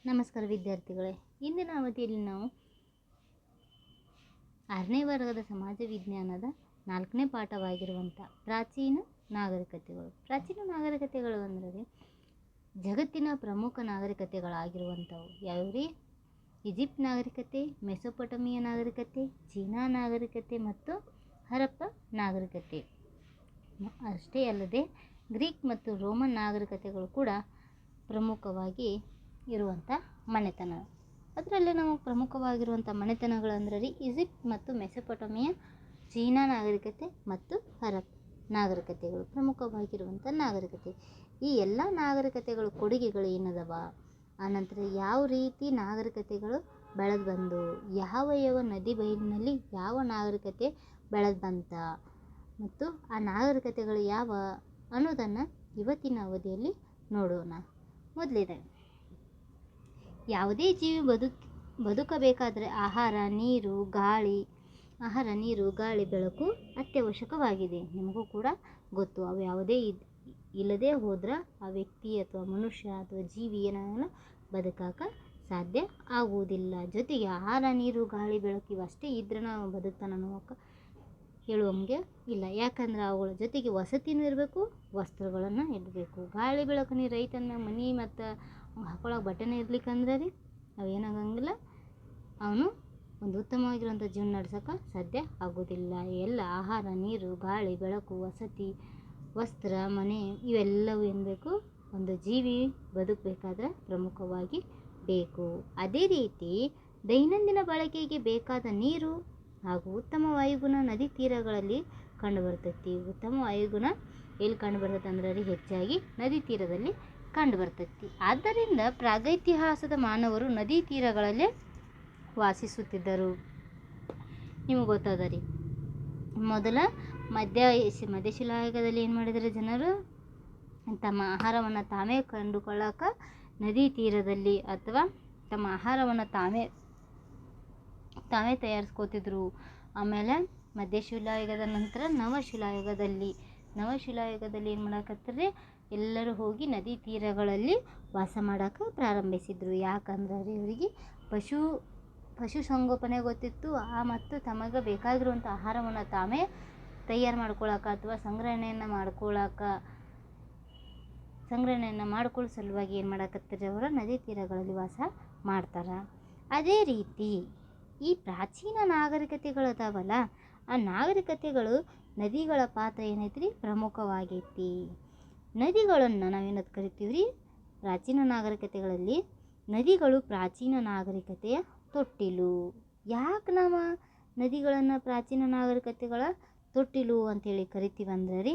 ನಮಸ್ಕಾರ ವಿದ್ಯಾರ್ಥಿಗಳೇ. ಇಂದಿನ ಅವಧಿಯಲ್ಲಿ ನಾವು 6ನೇ ವರ್ಗದ ಸಮಾಜ ವಿಜ್ಞಾನದ 4ನೇ ಪಾಠವಾಗಿರುವಂಥ ಪ್ರಾಚೀನ ನಾಗರಿಕತೆಗಳು. ಪ್ರಾಚೀನ ನಾಗರಿಕತೆಗಳು ಅಂದರೆ ಜಗತ್ತಿನ ಪ್ರಮುಖ ನಾಗರಿಕತೆಗಳಾಗಿರುವಂಥವು ಯಾವ್ರಿ? ಈಜಿಪ್ಟ್ ನಾಗರಿಕತೆ, ಮೆಸೊಪೊಟಮಿಯ ನಾಗರಿಕತೆ, ಚೀನಾ ನಾಗರಿಕತೆ ಮತ್ತು ಹರಪ್ಪ ನಾಗರಿಕತೆ. ಅಷ್ಟೇ ಅಲ್ಲದೆ ಗ್ರೀಕ್ ಮತ್ತು ರೋಮನ್ ನಾಗರಿಕತೆಗಳು ಕೂಡ ಪ್ರಮುಖವಾಗಿ ಇರುವಂಥ ಮನೆತನ. ಅದರಲ್ಲಿ ನಾವು ಪ್ರಮುಖವಾಗಿರುವಂಥ ಮನೆತನಗಳಂದ್ರೆ ಈಜಿಪ್ಟ್ ಮತ್ತು ಮೆಸೊಪೊಟಮಿಯ, ಚೀನಾ ನಾಗರಿಕತೆ ಮತ್ತು ಹರಪ್ಪ ನಾಗರಿಕತೆಗಳು ಪ್ರಮುಖವಾಗಿರುವಂಥ ನಾಗರಿಕತೆ. ಈ ಎಲ್ಲ ನಾಗರಿಕತೆಗಳು ಕೊಡುಗೆಗಳು ಏನದವ, ಆನಂತರ ಯಾವ ರೀತಿ ನಾಗರಿಕತೆಗಳು ಬೆಳೆದು ಬಂದು, ಯಾವ ನದಿ ಬಯಲಿನಲ್ಲಿ ಯಾವ ನಾಗರಿಕತೆ ಬೆಳೆದು ಬಂತ ಮತ್ತು ಆ ನಾಗರಿಕತೆಗಳು ಯಾವ ಅನ್ನೋದನ್ನು ಇವತ್ತಿನ ಅವಧಿಯಲ್ಲಿ ನೋಡೋಣ. ಮೊದಲೇದಾಗಿ, ಯಾವುದೇ ಜೀವಿ ಬದುಕಬೇಕಾದರೆ ಆಹಾರ, ನೀರು, ಗಾಳಿ, ಬೆಳಕು ಅತ್ಯವಶ್ಯಕವಾಗಿದೆ. ನಿಮಗೂ ಕೂಡ ಗೊತ್ತು. ಅವು ಯಾವುದೇ ಇಲ್ಲದೆ ಹೋದ್ರೆ ಆ ವ್ಯಕ್ತಿ ಅಥವಾ ಮನುಷ್ಯ ಅಥವಾ ಜೀವಿ ಏನಾಗಲ್ಲ, ಬದುಕಕ್ಕೆ ಸಾಧ್ಯ ಆಗುವುದಿಲ್ಲ. ಜೊತೆಗೆ ಆಹಾರ, ನೀರು, ಗಾಳಿ, ಬೆಳಕು ಇವಷ್ಟೇ ಇದ್ರೆ ನಾವು ಬದುಕ್ತಾನೆ ಅನ್ನೋಕೆ ಹೇಳುವಂಗೆ ಇಲ್ಲ. ಯಾಕಂದ್ರೆ ಅವುಗಳ ಜೊತೆಗೆ ವಸತಿನೂ ಇರಬೇಕು, ವಸ್ತ್ರಗಳನ್ನು ಇಡಬೇಕು. ಗಾಳಿ, ಬೆಳಕು, ನೀರು ರೈತನ ಮನೆ ಮತ್ತು ಹಾಕೊಳ್ಳೋಕೆ ಬಟ್ಟೆನೇ ಇರ್ಲಿಕ್ಕಂದ್ರೆ ರೀ ಅವೇನಾಗಂಗಿಲ್ಲ, ಅವನು ಒಂದು ಉತ್ತಮವಾಗಿರುವಂಥ ಜೀವನ ನಡ್ಸೋಕೆ ಸಾಧ್ಯ ಆಗೋದಿಲ್ಲ. ಎಲ್ಲ ಆಹಾರ, ನೀರು, ಗಾಳಿ, ಬೆಳಕು, ವಸತಿ, ವಸ್ತ್ರ, ಮನೆ ಇವೆಲ್ಲವೂ ಏನು ಬೇಕು? ಒಂದು ಜೀವಿ ಬದುಕಬೇಕಾದ್ರೆ ಪ್ರಮುಖವಾಗಿ ಬೇಕು. ಅದೇ ರೀತಿ ದೈನಂದಿನ ಬಳಕೆಗೆ ಬೇಕಾದ ನೀರು ಹಾಗೂ ಉತ್ತಮ ವಾಯುಗುಣ ನದಿ ತೀರಗಳಲ್ಲಿ ಕಂಡುಬರ್ತೈತಿ. ಉತ್ತಮ ವಾಯುಗುಣ ಎಲ್ಲಿ ಕಂಡುಬರ್ತೈತೆ ಅಂದ್ರೆ ಹೆಚ್ಚಾಗಿ ನದಿ ತೀರದಲ್ಲಿ ಕಂಡುಬರ್ತೈತಿ. ಆದ್ದರಿಂದ ಪ್ರಾಗೈತಿಹಾಸದ ಮಾನವರು ನದಿ ತೀರಗಳಲ್ಲೇ ವಾಸಿಸುತ್ತಿದ್ದರು. ನಿಮಗೆ ಗೊತ್ತದ ರೀ, ಮೊದಲ ಮಧ್ಯಶಿಲಾಯುಗದಲ್ಲಿ ಏನು ಮಾಡಿದರೆ ಜನರು ತಮ್ಮ ಆಹಾರವನ್ನು ತಾವೇ ಕಂಡುಕೊಳ್ಳೋಕೆ ನದಿ ತೀರದಲ್ಲಿ ಅಥವಾ ತಮ್ಮ ಆಹಾರವನ್ನು ತಾವೇ ತಯಾರಿಸ್ಕೋತಿದ್ರು. ಆಮೇಲೆ ಮಧ್ಯಶಿಲಾಯುಗದ ನಂತರ ನವಶಿಲಾಯುಗದಲ್ಲಿ ಏನು ಮಾಡಕತ್ತಾರೆ, ಎಲ್ಲರೂ ಹೋಗಿ ನದಿ ತೀರಗಳಲ್ಲಿ ವಾಸ ಮಾಡೋಕೆ ಪ್ರಾರಂಭಿಸಿದರು. ಯಾಕಂದ್ರೆ ಇವರಿಗೆ ಪಶು ಸಂಗೋಪನೆ ಗೊತ್ತಿತ್ತು. ಮತ್ತು ತಮಗೆ ಬೇಕಾಗಿರುವಂಥ ಆಹಾರವನ್ನು ತಾವೇ ತಯಾರು ಮಾಡ್ಕೊಳ್ಳೋಕೆ ಅಥವಾ ಸಂಗ್ರಹಣೆಯನ್ನು ಮಾಡ್ಕೊಳ್ಳೋ ಸಲುವಾಗಿ ಏನು ಮಾಡಕತ್ತಾರೆ, ಅವರು ನದಿ ತೀರಗಳಲ್ಲಿ ವಾಸ ಮಾಡ್ತಾರೆ. ಅದೇ ರೀತಿ ಈ ಪ್ರಾಚೀನ ನಾಗರಿಕತೆಗಳದಾವಲ್ಲ, ಆ ನಾಗರಿಕತೆಗಳು ನದಿಗಳ ಪಾತ್ರ ಏನೈತ್ರಿ, ಪ್ರಮುಖವಾಗೈತಿ. ನದಿಗಳನ್ನು ನಾವೇನದು ಕರಿತೀವಿ ರೀ, ಪ್ರಾಚೀನ ನಾಗರಿಕತೆಗಳಲ್ಲಿ ನದಿಗಳು ಪ್ರಾಚೀನ ನಾಗರಿಕತೆಯ ತೊಟ್ಟಿಲು. ಯಾಕೆ ನಾವು ನದಿಗಳನ್ನು ಪ್ರಾಚೀನ ನಾಗರಿಕತೆಗಳ ತೊಟ್ಟಿಲು ಅಂಥೇಳಿ ಕರಿತೀವಿ ಅಂದ್ರೆ ರೀ,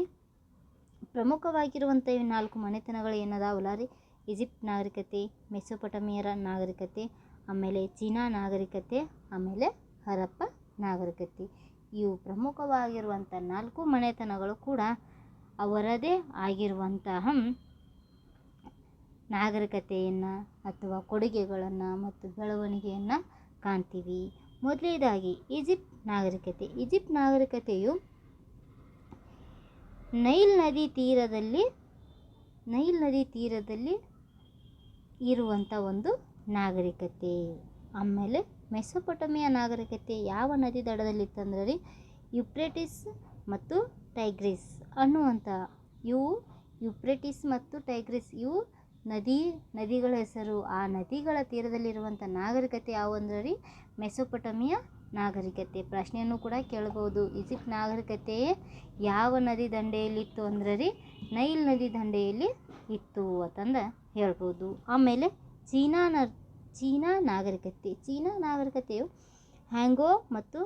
ಪ್ರಮುಖವಾಗಿರುವಂಥ ಇವು 4 ಮನೆತನಗಳು ಏನದಾವಲ್ಲ ರೀ, ಈಜಿಪ್ಟ್ ನಾಗರಿಕತೆ, ಮೆಸೊಪೊಟಮಿಯರ ನಾಗರಿಕತೆ, ಆಮೇಲೆ ಚೀನಾ ನಾಗರಿಕತೆ, ಆಮೇಲೆ ಹರಪ್ಪ ನಾಗರಿಕತೆ. ಇವು ಪ್ರಮುಖವಾಗಿರುವಂಥ 4 ಮನೆತನಗಳು ಕೂಡ ಅವರದೇ ಆಗಿರುವಂತಹ ನಾಗರಿಕತೆಯನ್ನು ಅಥವಾ ಕೊಡುಗೆಗಳನ್ನು ಮತ್ತು ಬೆಳವಣಿಗೆಯನ್ನು ಕಾಣ್ತೀವಿ. ಮೊದಲನೇದಾಗಿ ಈಜಿಪ್ಟ್ ನಾಗರಿಕತೆಯು ನೈಲ್ ನದಿ ತೀರದಲ್ಲಿ ಇರುವಂಥ ಒಂದು ನಾಗರಿಕತೆ. ಆಮೇಲೆ ಮೆಸೊಪೊಟಮಿಯ ನಾಗರಿಕತೆ ಯಾವ ನದಿ ದಡದಲ್ಲಿತ್ತಂದ್ರೆ ರೀ, ಯುಪ್ರೆಟಿಸ್ ಮತ್ತು ಟೈಗ್ರಿಸ್ ಅನ್ನುವಂಥ ಯುಪ್ರೆಟಿಸ್ ಮತ್ತು ಟೈಗ್ರಿಸ್ ಇವು ನದಿಗಳ ಹೆಸರು. ಆ ನದಿಗಳ ತೀರದಲ್ಲಿರುವಂಥ ನಾಗರಿಕತೆ ಯಾವ ಅಂದ್ರೆ ರೀ, ಮೆಸೊಪೊಟಮಿಯ ನಾಗರಿಕತೆ. ಪ್ರಶ್ನೆಯನ್ನು ಕೂಡ ಕೇಳ್ಬೋದು, ಈಜಿಪ್ಟ್ ನಾಗರಿಕತೆ ಯಾವ ನದಿ ದಂಡೆಯಲ್ಲಿತ್ತು ಅಂದ್ರೆ ರೀ, ನೈಲ್ ನದಿ ದಂಡೆಯಲ್ಲಿ ಇತ್ತು ಅಂತಂದು ಹೇಳ್ಬೋದು. ಆಮೇಲೆ ಚೀನಾ ನಾಗರಿಕತೆಯು ಹ್ಯಾಂಗೋ ಮತ್ತು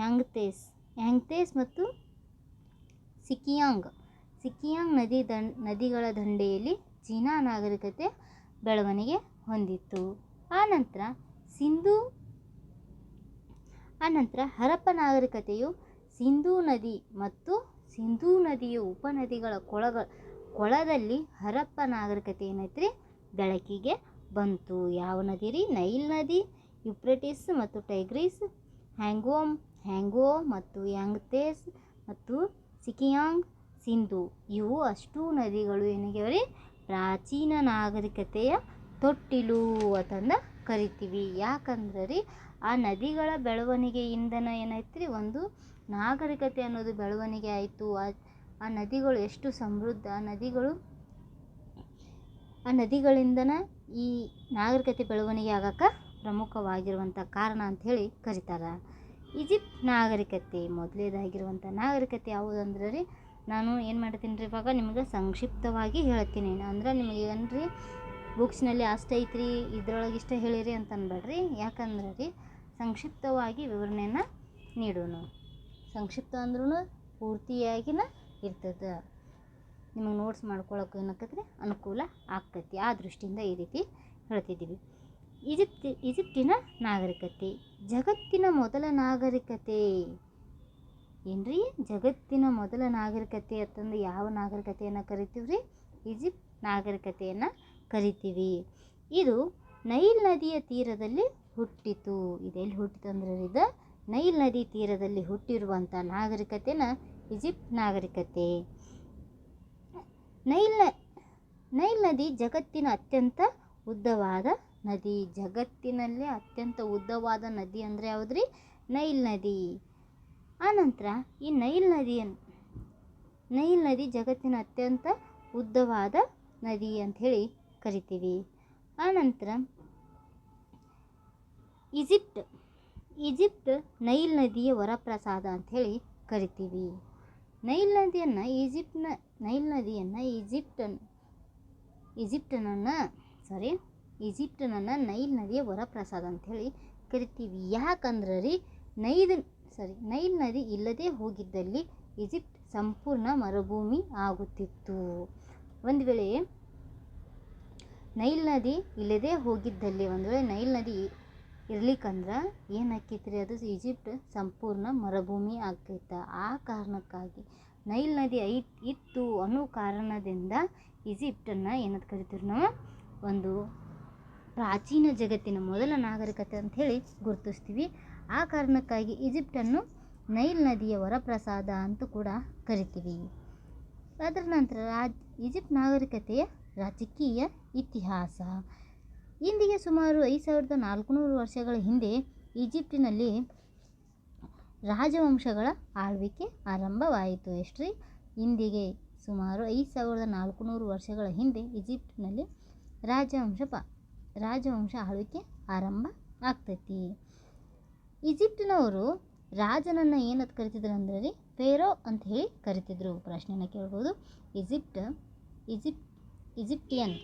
ಯಾಂಗ್ತೇಸ್ ಮತ್ತು ಸಿಕಿಯಾಂಗ್ ನದಿಗಳ ದಂಡೆಯಲ್ಲಿ ಚೀನಾ ನಾಗರಿಕತೆ ಬೆಳವಣಿಗೆ ಹೊಂದಿತ್ತು. ಆನಂತರ ಹರಪ್ಪ ನಾಗರಿಕತೆಯು ಸಿಂಧೂ ನದಿ ಮತ್ತು ಸಿಂಧೂ ನದಿಯ ಉಪನದಿಗಳ ಕೊಳದಲ್ಲಿ ಹರಪ್ಪ ನಾಗರಿಕತೆ ಏನೈತ್ರಿ ಬೆಳಕಿಗೆ ಬಂತು. ಯಾವ ನದಿ ರೀ, ನೈಲ್ ನದಿ, ಯುಪ್ರೆಟಿಸ್ ಮತ್ತು ಟೈಗ್ರಿಸ್, ಹ್ಯಾಂಗೋ ಮತ್ತು ಯಾಂಗ್ತೇಸ್ ಮತ್ತು ಸಿಕಿಯಾಂಗ್, ಸಿಂಧೂ ಇವು ಅಷ್ಟೂ ನದಿಗಳು ಏನಾಗ್ಯಾವ ರೀ, ಪ್ರಾಚೀನ ನಾಗರಿಕತೆಯ ತೊಟ್ಟಿಲು ಅಂತಂದು ಕರಿತೀವಿ. ಯಾಕಂದ್ರೆ ರೀ ಆ ನದಿಗಳ ಬೆಳವಣಿಗೆಯಿಂದನೇ ಏನಾಯ್ತು ರೀ, ಒಂದು ನಾಗರಿಕತೆ ಅನ್ನೋದು ಬೆಳವಣಿಗೆ ಆಯಿತು. ಆ ನದಿಗಳು ಎಷ್ಟು ಸಮೃದ್ಧ, ಆ ನದಿಗಳಿಂದನೇ ಈ ನಾಗರಿಕತೆ ಬೆಳವಣಿಗೆ ಆಗಕ್ಕೆ ಪ್ರಮುಖವಾಗಿರುವಂಥ ಕಾರಣ ಅಂಥೇಳಿ ಕರೀತಾರೆ. ಈಜಿಪ್ಟ್ ನಾಗರಿಕತೆ ಮೊದಲೇದಾಗಿರುವಂಥ ನಾಗರಿಕತೆ ಯಾವುದಂದ್ರೆ ರೀ, ನಾನು ಏನು ಮಾಡ್ತೀನಿ ರೀ ಇವಾಗ ನಿಮಗೆ ಸಂಕ್ಷಿಪ್ತವಾಗಿ ಹೇಳ್ತೀನಿ. ಅಂದ್ರೆ ನಿಮಗೆ ಏನ್ರಿ ಬುಕ್ಸ್ನಲ್ಲಿ ಅಷ್ಟು ಐತ್ರಿ ಇದ್ರೊಳಗೆ ಇಷ್ಟ ಹೇಳಿರಿ ಅಂತ ಅನ್ಬೇಡ್ರಿ. ಯಾಕಂದ್ರೆ ರೀ ಸಂಕ್ಷಿಪ್ತವಾಗಿ ವಿವರಣೆಯನ್ನು ನೀಡೋಣ. ಸಂಕ್ಷಿಪ್ತ ಅಂದ್ರೂ ಪೂರ್ತಿಯಾಗಿನ ಇರ್ತದೆ, ನಿಮಗೆ ನೋಟ್ಸ್ ಮಾಡ್ಕೊಳಕ್ಕೆ ಏನಾಕತ್ರಿ ಅನುಕೂಲ ಆಗ್ತೈತಿ. ಆ ದೃಷ್ಟಿಯಿಂದ ಈ ರೀತಿ ಹೇಳ್ತಿದ್ದೀವಿ. ಈಜಿಪ್ಟಿನ ನಾಗರಿಕತೆ ಜಗತ್ತಿನ ಮೊದಲ ನಾಗರಿಕತೆ. ಏನ್ರಿ ಜಗತ್ತಿನ ಮೊದಲ ನಾಗರಿಕತೆ ಅಂತಂದು ಯಾವ ನಾಗರಿಕತೆಯನ್ನು ಕರಿತೀವಿ ರೀ? ಈಜಿಪ್ಟ್ ನಾಗರಿಕತೆಯನ್ನು ಕರಿತೀವಿ. ಇದು ನೈಲ್ ನದಿಯ ತೀರದಲ್ಲಿ ಹುಟ್ಟಿತು. ಇದೆಲ್ಲಿ ಹುಟ್ಟಿತು ಅಂದ್ರೆ ಇದು ನೈಲ್ ನದಿ ತೀರದಲ್ಲಿ ಹುಟ್ಟಿರುವಂಥ ನಾಗರಿಕತೆನ ಈಜಿಪ್ಟ್ ನಾಗರಿಕತೆ. ನೈಲ್ ನದಿ ಜಗತ್ತಿನ ಅತ್ಯಂತ ಉದ್ದವಾದ ನದಿ. ಜಗತ್ತಿನಲ್ಲೇ ಅತ್ಯಂತ ಉದ್ದವಾದ ನದಿ ಅಂದರೆ ಯಾವುದ್ರಿ? ನೈಲ್ ನದಿ. ಆನಂತರ ಈ ನೈಲ್ ನದಿ ಜಗತ್ತಿನ ಅತ್ಯಂತ ಉದ್ದವಾದ ನದಿ ಅಂಥೇಳಿ ಕರಿತೀವಿ. ಆನಂತರ ಈಜಿಪ್ಟ್ ನೈಲ್ ನದಿಯ ವರಪ್ರಸಾದ ಅಂಥೇಳಿ ಕರಿತೀವಿ. ನೈಲ್ ನದಿಯನ್ನು ಈಜಿಪ್ಟನನ್ನು ನೈಲ್ ನದಿಯ ವರಪ್ರಸಾದ ಅಂಥೇಳಿ ಕರಿತೀವಿ. ಯಾಕಂದ್ರೆ ರೀ ನೈಲ್ ನದಿ ಇಲ್ಲದೆ ಹೋಗಿದ್ದಲ್ಲಿ ಈಜಿಪ್ಟ್ ಸಂಪೂರ್ಣ ಮರುಭೂಮಿ ಆಗುತ್ತಿತ್ತು. ಒಂದು ವೇಳೆ ನೈಲ್ ನದಿ ಇಲ್ಲದೆ ಹೋಗಿದ್ದಲ್ಲಿ, ಒಂದು ವೇಳೆ ನೈಲ್ ನದಿ ಇರ್ಲಿಕ್ಕಂದ್ರೆ ಏನಾಕೈತ್ರಿ, ಅದು ಈಜಿಪ್ಟ್ ಸಂಪೂರ್ಣ ಮರುಭೂಮಿ ಆಗ್ತೈತೆ. ಆ ಕಾರಣಕ್ಕಾಗಿ ನೈಲ್ ನದಿ ಇತ್ತು ಅನ್ನೋ ಕಾರಣದಿಂದ ಈಜಿಪ್ಟನ್ನು ಏನಂತ ಕರಿತೀವಿ ನಾವು? ಒಂದು ಪ್ರಾಚೀನ ಜಗತ್ತಿನ ಮೊದಲ ನಾಗರಿಕತೆ ಅಂಥೇಳಿ ಗುರುತಿಸ್ತೀವಿ. ಆ ಕಾರಣಕ್ಕಾಗಿ ಈಜಿಪ್ಟನ್ನು ನೈಲ್ ನದಿಯ ವರಪ್ರಸಾದ ಅಂತ ಕೂಡ ಕರಿತೀವಿ. ಅದರ ನಂತರ ಈಜಿಪ್ಟ್ ನಾಗರಿಕತೆಯ ರಾಜಕೀಯ ಇತಿಹಾಸ. ಇಂದಿಗೆ ಸುಮಾರು 5400 ವರ್ಷಗಳ ಹಿಂದೆ ಈಜಿಪ್ಟಿನಲ್ಲಿ ರಾಜವಂಶಗಳ ಆಳ್ವಿಕೆ ಆರಂಭವಾಯಿತು. ಎಷ್ಟ್ರಿ? ಇಂದಿಗೆ ಸುಮಾರು 5400 ವರ್ಷಗಳ ಹಿಂದೆ ಈಜಿಪ್ಟಿನಲ್ಲಿ ರಾಜವಂಶ ಆಳ್ವಿಕೆ ಆರಂಭ ಆಗ್ತೈತಿ. ಈಜಿಪ್ಟಿನವರು ರಾಜನನ್ನು ಏನಂತ ಕರಿತಿದ್ರು ಅಂದ್ರೆ ರೀ, ಫೇರೋ ಅಂತ ಹೇಳಿ ಕರಿತಿದ್ರು. ಪ್ರಶ್ನೆನ ಕೇಳ್ಬೋದು. ಈಜಿಪ್ಟಿಯನ್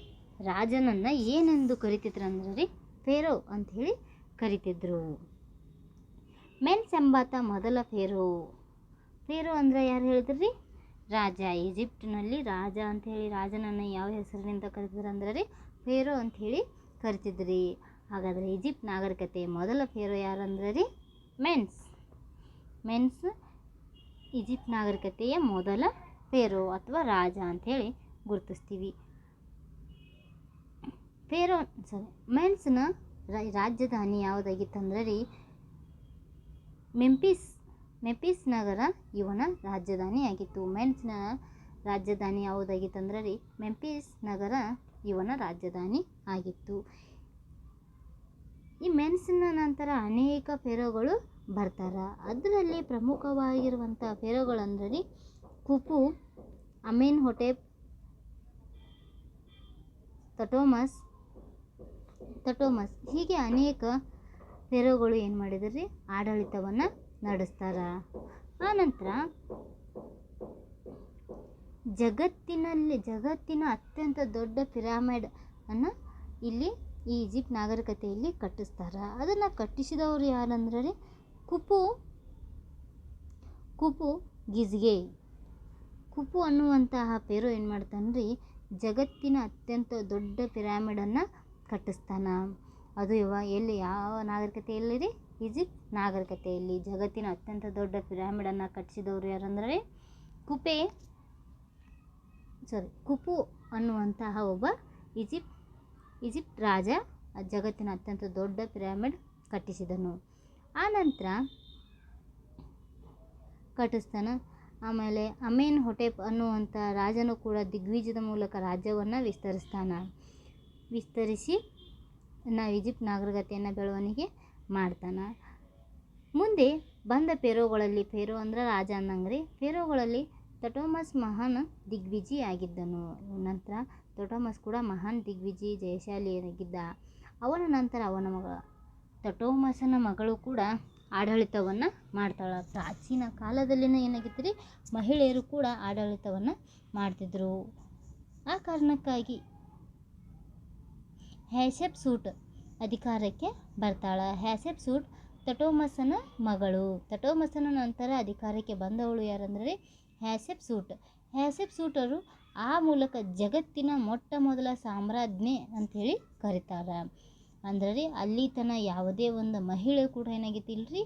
ರಾಜನನ್ನು ಏನೆಂದು ಕರಿತಿದ್ರು ಅಂದ್ರೆ ರೀ, ಫೇರೋ ಅಂತ ಹೇಳಿ ಕರಿತಿದ್ರು. ಮೆನ್ಸ್ ಎಂಬಾತ ಮೊದಲ ಫೇರೋ ಅಂದರೆ ಯಾರು ಹೇಳಿದ್ರಿ? ರಾಜ. ಈಜಿಪ್ಟಿನಲ್ಲಿ ರಾಜ ಅಂಥೇಳಿ ರಾಜನನ್ನು ಯಾವ ಹೆಸರಿನಿಂದ ಕರಿತಿದ್ರು ಅಂದ್ರೆ ರೀ, ಫೇರೋ ಅಂಥೇಳಿ ಕರಿತಿದ್ರಿ. ಹಾಗಾದರೆ ಈಜಿಪ್ಟ್ ನಾಗರಿಕತೆ ಮೊದಲ ಫೇರೋ ಯಾರಂದ್ರೆ ರೀ? ಮೆನ್ಸ್ ಈಜಿಪ್ಟ್ ನಾಗರಿಕತೆಯ ಮೊದಲ ಫೇರೋ ಅಥವಾ ರಾಜ ಅಂಥೇಳಿ ಗುರುತಿಸ್ತೀವಿ. ಮೆನ್ಸ್ನ ರಾಜಧಾನಿ ಯಾವುದಾಗಿತ್ತಂದ್ರೆ ರೀ, ಮೆಂಫಿಸ್ ನಗರ ಇವನ ರಾಜಧಾನಿ ಆಗಿತ್ತು. ಮೆನ್ಸ್ನ ರಾಜಧಾನಿ ಯಾವುದಾಗಿತ್ತಂದ್ರೆ ರೀ, ಮೆಂಫಿಸ್ ನಗರ ಇವನ ರಾಜಧಾನಿ ಆಗಿತ್ತು. ಈ ಮೆನ್ಸ್ನ ನಂತರ ಅನೇಕ ಫೇರೋಗಳು ಬರ್ತಾರ. ಅದರಲ್ಲಿ ಪ್ರಮುಖವಾಗಿರುವಂಥ ಫೇರೋಗಳಂದ್ರೆ ರೀ, ಖುಫು, ಅಮೆನ್ಹೊಟೆಪ್, ತಟೋಮಸ್ ಹೀಗೆ ಅನೇಕ ಫೇರೋಗಳು ಏನು ಮಾಡಿದ್ರಿ? ಆಡಳಿತವನ್ನು ನಡೆಸ್ತಾರ. ಆನಂತರ ಜಗತ್ತಿನ ಅತ್ಯಂತ ದೊಡ್ಡ ಪಿರಮಿಡ್ ಅನ್ನು ಇಲ್ಲಿ ಈ ಈಜಿಪ್ಟ್ ನಾಗರಿಕತೆಯಲ್ಲಿ ಕಟ್ಟಿಸ್ತಾರ. ಅದನ್ನು ಕಟ್ಟಿಸಿದವರು ಯಾರಂದ್ರೆ ರೀ, ಖುಫು ಗಿಜ್ಗೆ. ಖುಫು ಅನ್ನುವಂತಹ ಫೇರೋ ಏನು ಮಾಡ್ತಾನ್ರಿ, ಜಗತ್ತಿನ ಅತ್ಯಂತ ದೊಡ್ಡ ಪಿರಮಿಡನ್ನು ಕಟ್ಟಿಸ್ತಾನ. ಅದು ಯಾವ ನಾಗರಿಕತೆಯಲ್ಲಿ ರೀ? ಈಜಿಪ್ಟ್ ನಾಗರಿಕತೆಯಲ್ಲಿ ಜಗತ್ತಿನ ಅತ್ಯಂತ ದೊಡ್ಡ ಪಿರಮಿಡನ್ನು ಕಟ್ಟಿಸಿದವರು ಯಾರಂದ್ರೆ ರೀ, ಖುಫು ಅನ್ನುವಂತಹ ಒಬ್ಬ ಈಜಿಪ್ಟ್ ರಾಜ ಜಗತ್ತಿನ ಅತ್ಯಂತ ದೊಡ್ಡ ಪಿರಮಿಡ್ ಕಟ್ಟಿಸಿದನು. ಆನಂತರ ಕಟ್ಟಿಸ್ತಾನ. ಆಮೇಲೆ ಅಮೆನ್ಹೊಟೆಪ್ ಅನ್ನುವಂಥ ರಾಜನು ಕೂಡ ದಿಗ್ವಿಜಯದ ಮೂಲಕ ರಾಜ್ಯವನ್ನು ವಿಸ್ತರಿಸ್ತಾನ. ವಿಸ್ತರಿಸಿ ಈಜಿಪ್ಟ್ ನಾಗರಿಕತೆಯನ್ನು ಬೆಳವಣಿಗೆ ಮಾಡ್ತಾನೆ. ಮುಂದೆ ಬಂದ ಫೇರೋಗಳಲ್ಲಿ, ಫೇರೋ ಅಂದ್ರೆ ರಾಜ ಅನ್ನಂಗ್ರಿ, ಫೇರೋಗಳಲ್ಲಿ ತಟೋಮಸ್ ಮಹಾನ್ ದಿಗ್ವಿಜಯಿ ಆಗಿದ್ದನು. ನಂತರ ತಟೋಮಸ್ ಕೂಡ ಮಹಾನ್ ದಿಗ್ವಿಜಯಿ ಜಯಶಾಲಿಯಾಗಿದ್ದ. ಅವನ ನಂತರ ಅವನ ಮಗ ತಟೋಮಸನ ಮಗಳು ಕೂಡ ಆಡಳಿತವನ್ನು ಮಾಡ್ತಾಳೆ. ಪ್ರಾಚೀನ ಕಾಲದಲ್ಲಿನ ಏನಾಗಿತ್ತು ರೀ, ಮಹಿಳೆಯರು ಕೂಡ ಆಡಳಿತವನ್ನು ಮಾಡ್ತಿದ್ರು. ಆ ಕಾರಣಕ್ಕಾಗಿ ಹ್ಯಾಟ್ಷೆಪ್ಸೂಟ್ ಅಧಿಕಾರಕ್ಕೆ ಬರ್ತಾಳೆ. ಹ್ಯಾಟ್ಷೆಪ್ಸೂಟ್ ತಟೋಮಸನ ಮಗಳು. ತಟೋಮಸನ ನಂತರ ಅಧಿಕಾರಕ್ಕೆ ಬಂದವಳು ಯಾರಂದ್ರೆ ಹ್ಯಾಟ್ಷೆಪ್ಸೂಟ್. ಹ್ಯಾಟ್ಷೆಪ್ಸೂಟರು ಆ ಮೂಲಕ ಜಗತ್ತಿನ ಮೊಟ್ಟ ಮೊದಲ ಸಾಮ್ರಾಜ್ಞೆ ಅಂಥೇಳಿ ಕರೀತಾರೆ. ಅಂದ್ರೆ ರೀ ಅಲ್ಲಿ ತನಕ ಯಾವುದೇ ಒಂದು ಮಹಿಳೆ ಕೂಡ ಏನಾಗಿತ್ತಿಲ್ರಿ